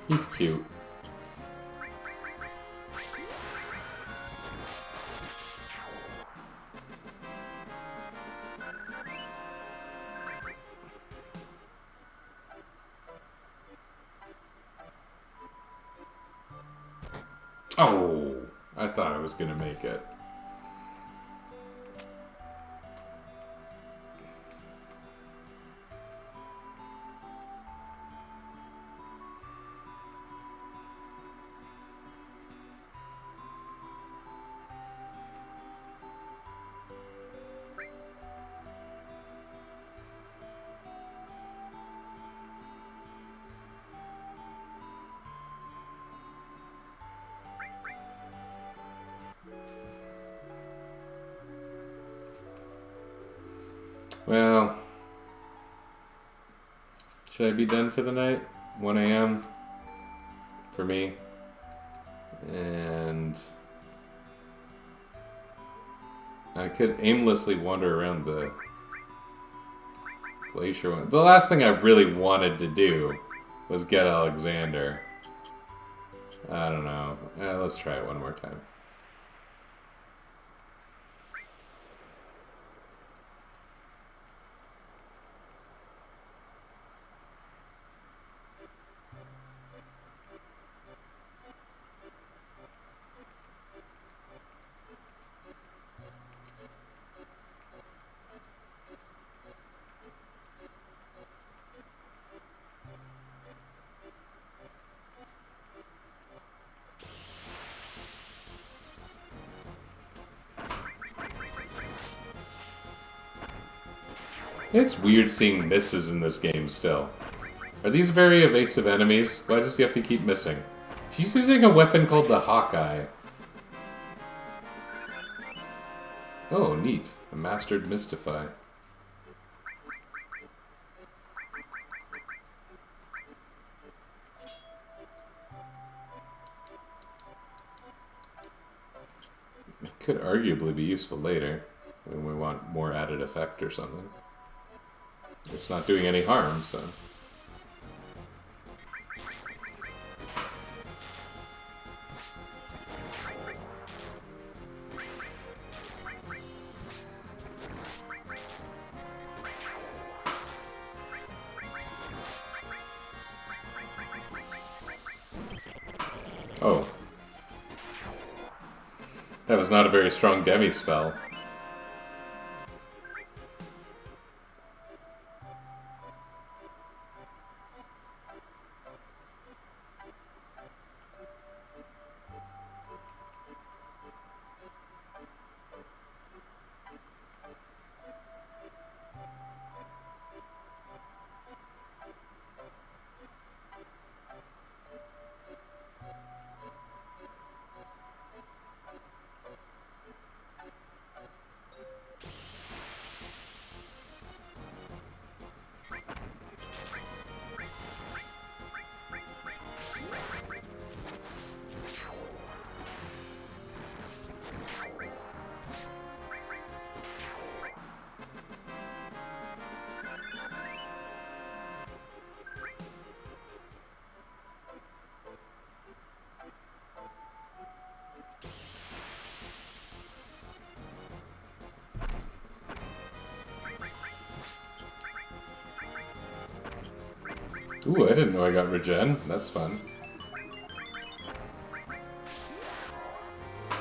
He's cute. Oh, I thought I was gonna make it. Well, should I be done for the night? 1 a.m. for me. And I could aimlessly wander around the glacier. The last thing I really wanted to do was get Alexander. I don't know. Let's try it one more time. It's weird seeing misses in this game still. Are these very evasive enemies? Why does Yuffie keep missing? She's using a weapon called the Hawkeye. Oh, neat. A mastered Mystify. It could arguably be useful later, when we want more added effect or something. It's not doing any harm, so... Oh. That was not a very strong demi spell. Ooh, I didn't know I got regen. That's fun.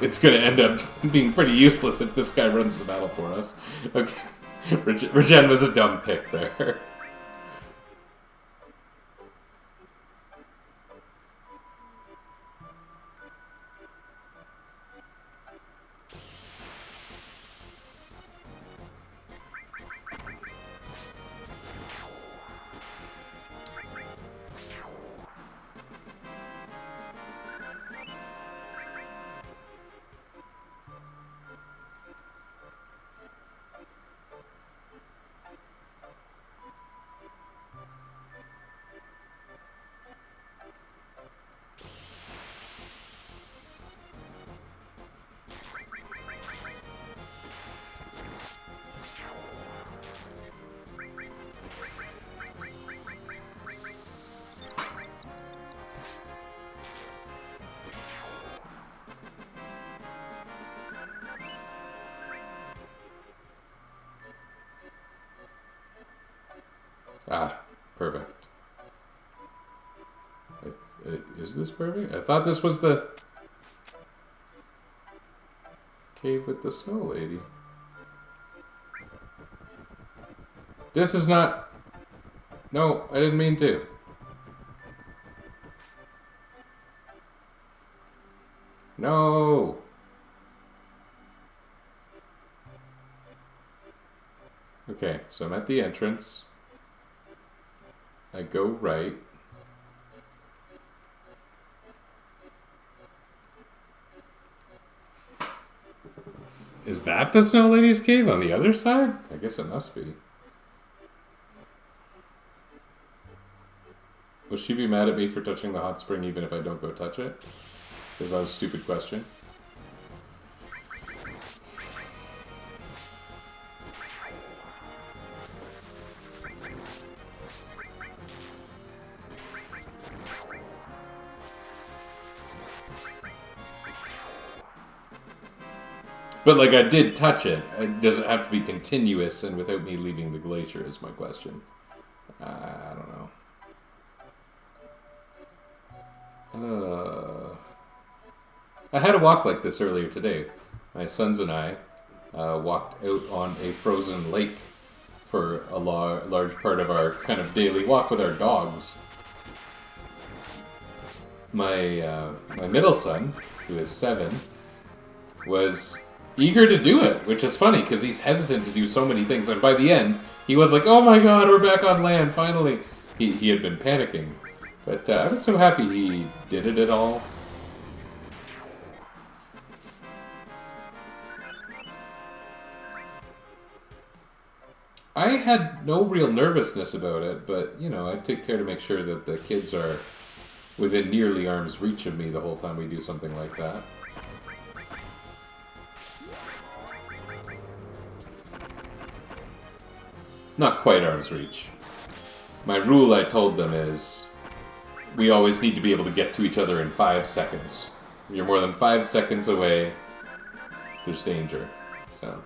It's gonna end up being pretty useless if this guy runs the battle for us. Okay. Regen was a dumb pick there. Ah, perfect. Is this perfect? I thought this was the cave with the snow lady. This is not... No, I didn't mean to. No! Okay, so I'm at the entrance. I go right. Is that the Snow Lady's cave on the other side? I guess it must be. Will she be mad at me for touching the hot spring even if I don't go touch it? Is that a stupid question? But, like, I did touch it. Does it have to be continuous and without me leaving the glacier is my question. I don't know. I had a walk like this earlier today. My sons and I walked out on a frozen lake for a large part of our kind of daily walk with our dogs. My middle son, who is 7, was eager to do it, which is funny because he's hesitant to do so many things, and by the end he was like, oh my god, we're back on land, finally. He had been panicking, but I was so happy he did it at all. I had no real nervousness about it, but you know, I take care to make sure that the kids are within nearly arm's reach of me the whole time we do something like that. Not quite arm's reach. My rule, I told them, is we always need to be able to get to each other in 5 seconds. If you're more than 5 seconds away, there's danger. So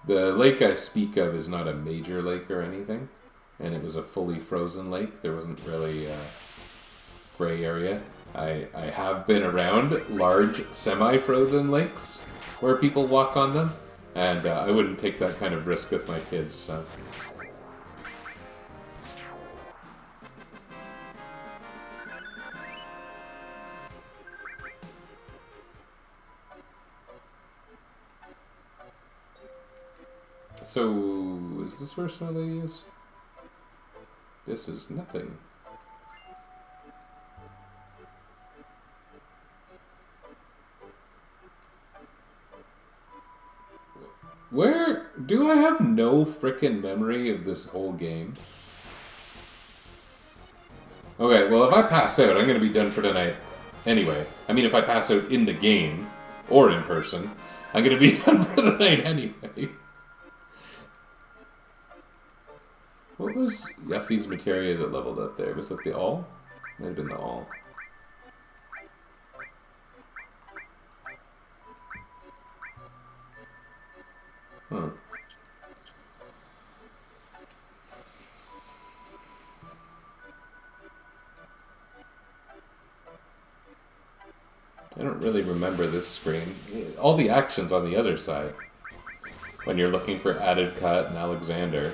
the lake I speak of is not a major lake or anything, and it was a fully frozen lake. There wasn't really a gray area. I have been around large semi-frozen lakes where people walk on them, and I wouldn't take that kind of risk with my kids, so... So, is this where Snow Lady is? This is nothing. Where? Do I have no frickin' memory of this whole game? Okay, well if I pass out, I'm gonna be done for tonight anyway. I mean, if I pass out in the game, or in person, I'm gonna be done for the night anyway. What was Yuffie's materia that leveled up there? Was that the all? Might have been the all. Huh. don't really remember this screen. All the action's on the other side. When you're looking for Added Cut and Alexander.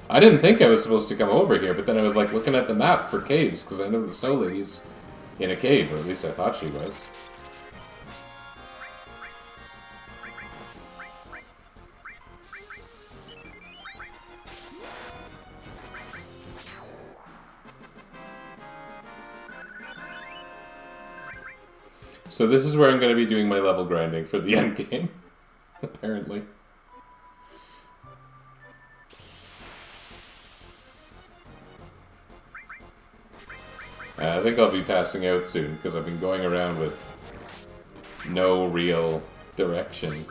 I didn't think I was supposed to come over here, but then I was like looking at the map for caves, because I know the Snow Lady's in a cave, or at least I thought she was. So this is where I'm going to be doing my level grinding for the end game, apparently. I think I'll be passing out soon, because I've been going around with no real direction.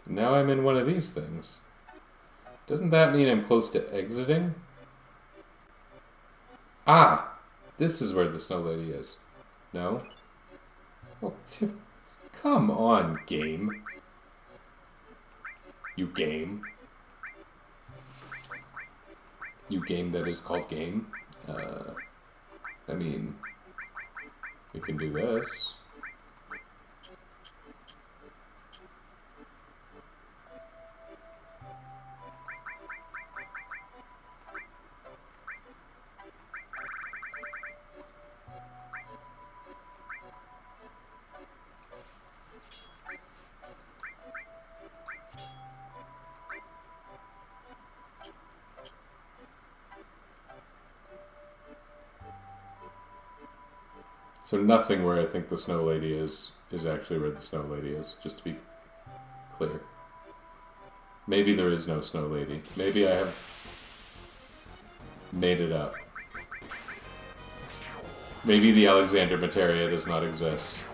Now I'm in one of these things. Doesn't that mean I'm close to exiting? Ah! This is where the Snow Lady is. No? Oh, come on, game. You game. You game that is called game. I mean, we can do this. So nothing where I think the Snow Lady is actually where the Snow Lady is, just to be clear. Maybe there is no Snow Lady. Maybe I have made it up. Maybe the Alexander Materia does not exist.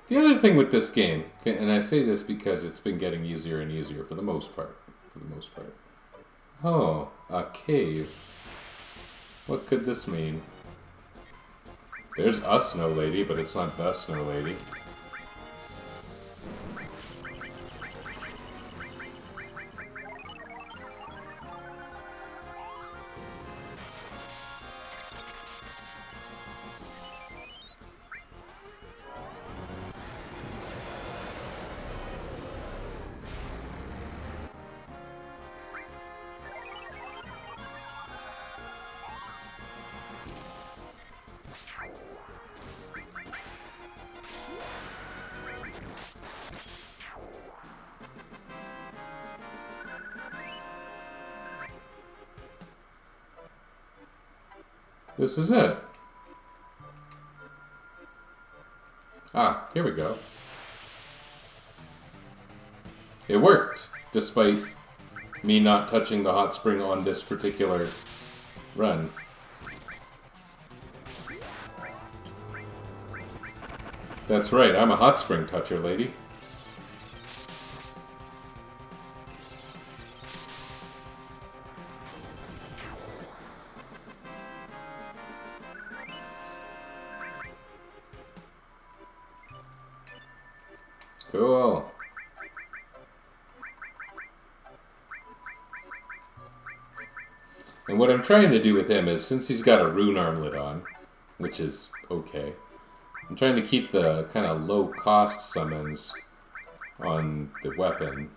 The other thing with this game, and I say this because it's been getting easier and easier for the most part. Oh, a cave. What could this mean? There's a Snow Lady, but it's not the Snow Lady. This is it. Ah, here we go. It worked, despite me not touching the hot spring on this particular run. That's right, I'm a hot spring toucher, lady. Cool. And what I'm trying to do with him is, since he's got a rune armlet on, which is okay, I'm trying to keep the kind of low-cost summons on the weapon,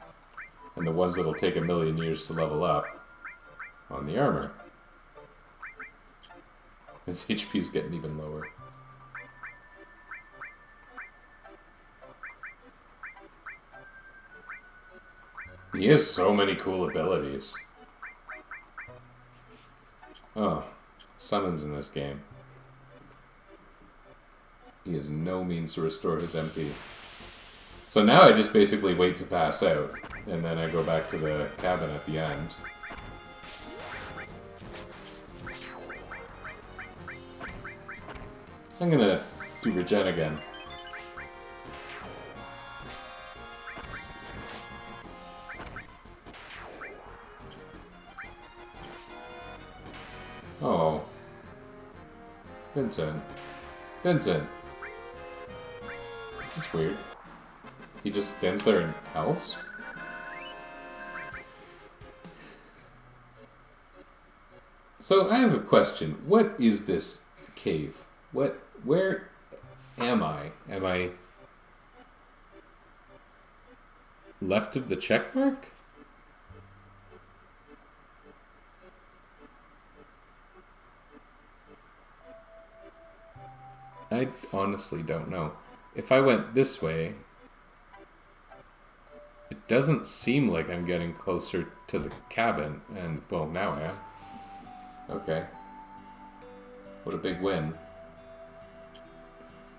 and the ones that'll take 1,000,000 years to level up on the armor. His HP's getting even lower. He has so many cool abilities. Oh, summons in this game. He has no means to restore his MP. So now I just basically wait to pass out, and then I go back to the cabin at the end. I'm gonna do regen again. Oh. Vincent. Vincent. That's weird. He just stands there and howls? So I have a question. What is this cave? Where am I? Am I left of the check mark? I honestly don't know. If I went this way, it doesn't seem like I'm getting closer to the cabin, and, well, now I am. Okay. What a big win.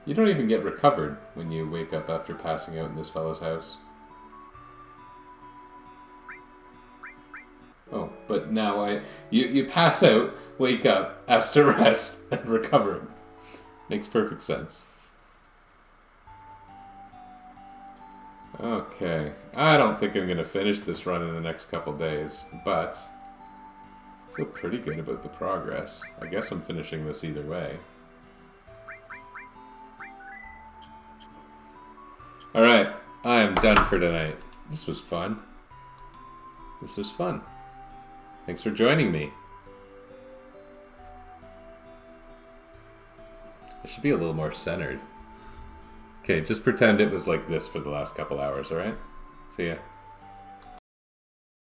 You don't even get recovered when you wake up after passing out in this fella's house. Oh, but now you pass out, wake up, ask to rest, and recover. Makes perfect sense. Okay. I don't think I'm going to finish this run in the next couple days, but I feel pretty good about the progress. I guess I'm finishing this either way. Alright, I am done for tonight. This was fun. This was fun. Thanks for joining me. I should be a little more centered. Okay, just pretend it was like this for the last couple hours, alright? See ya.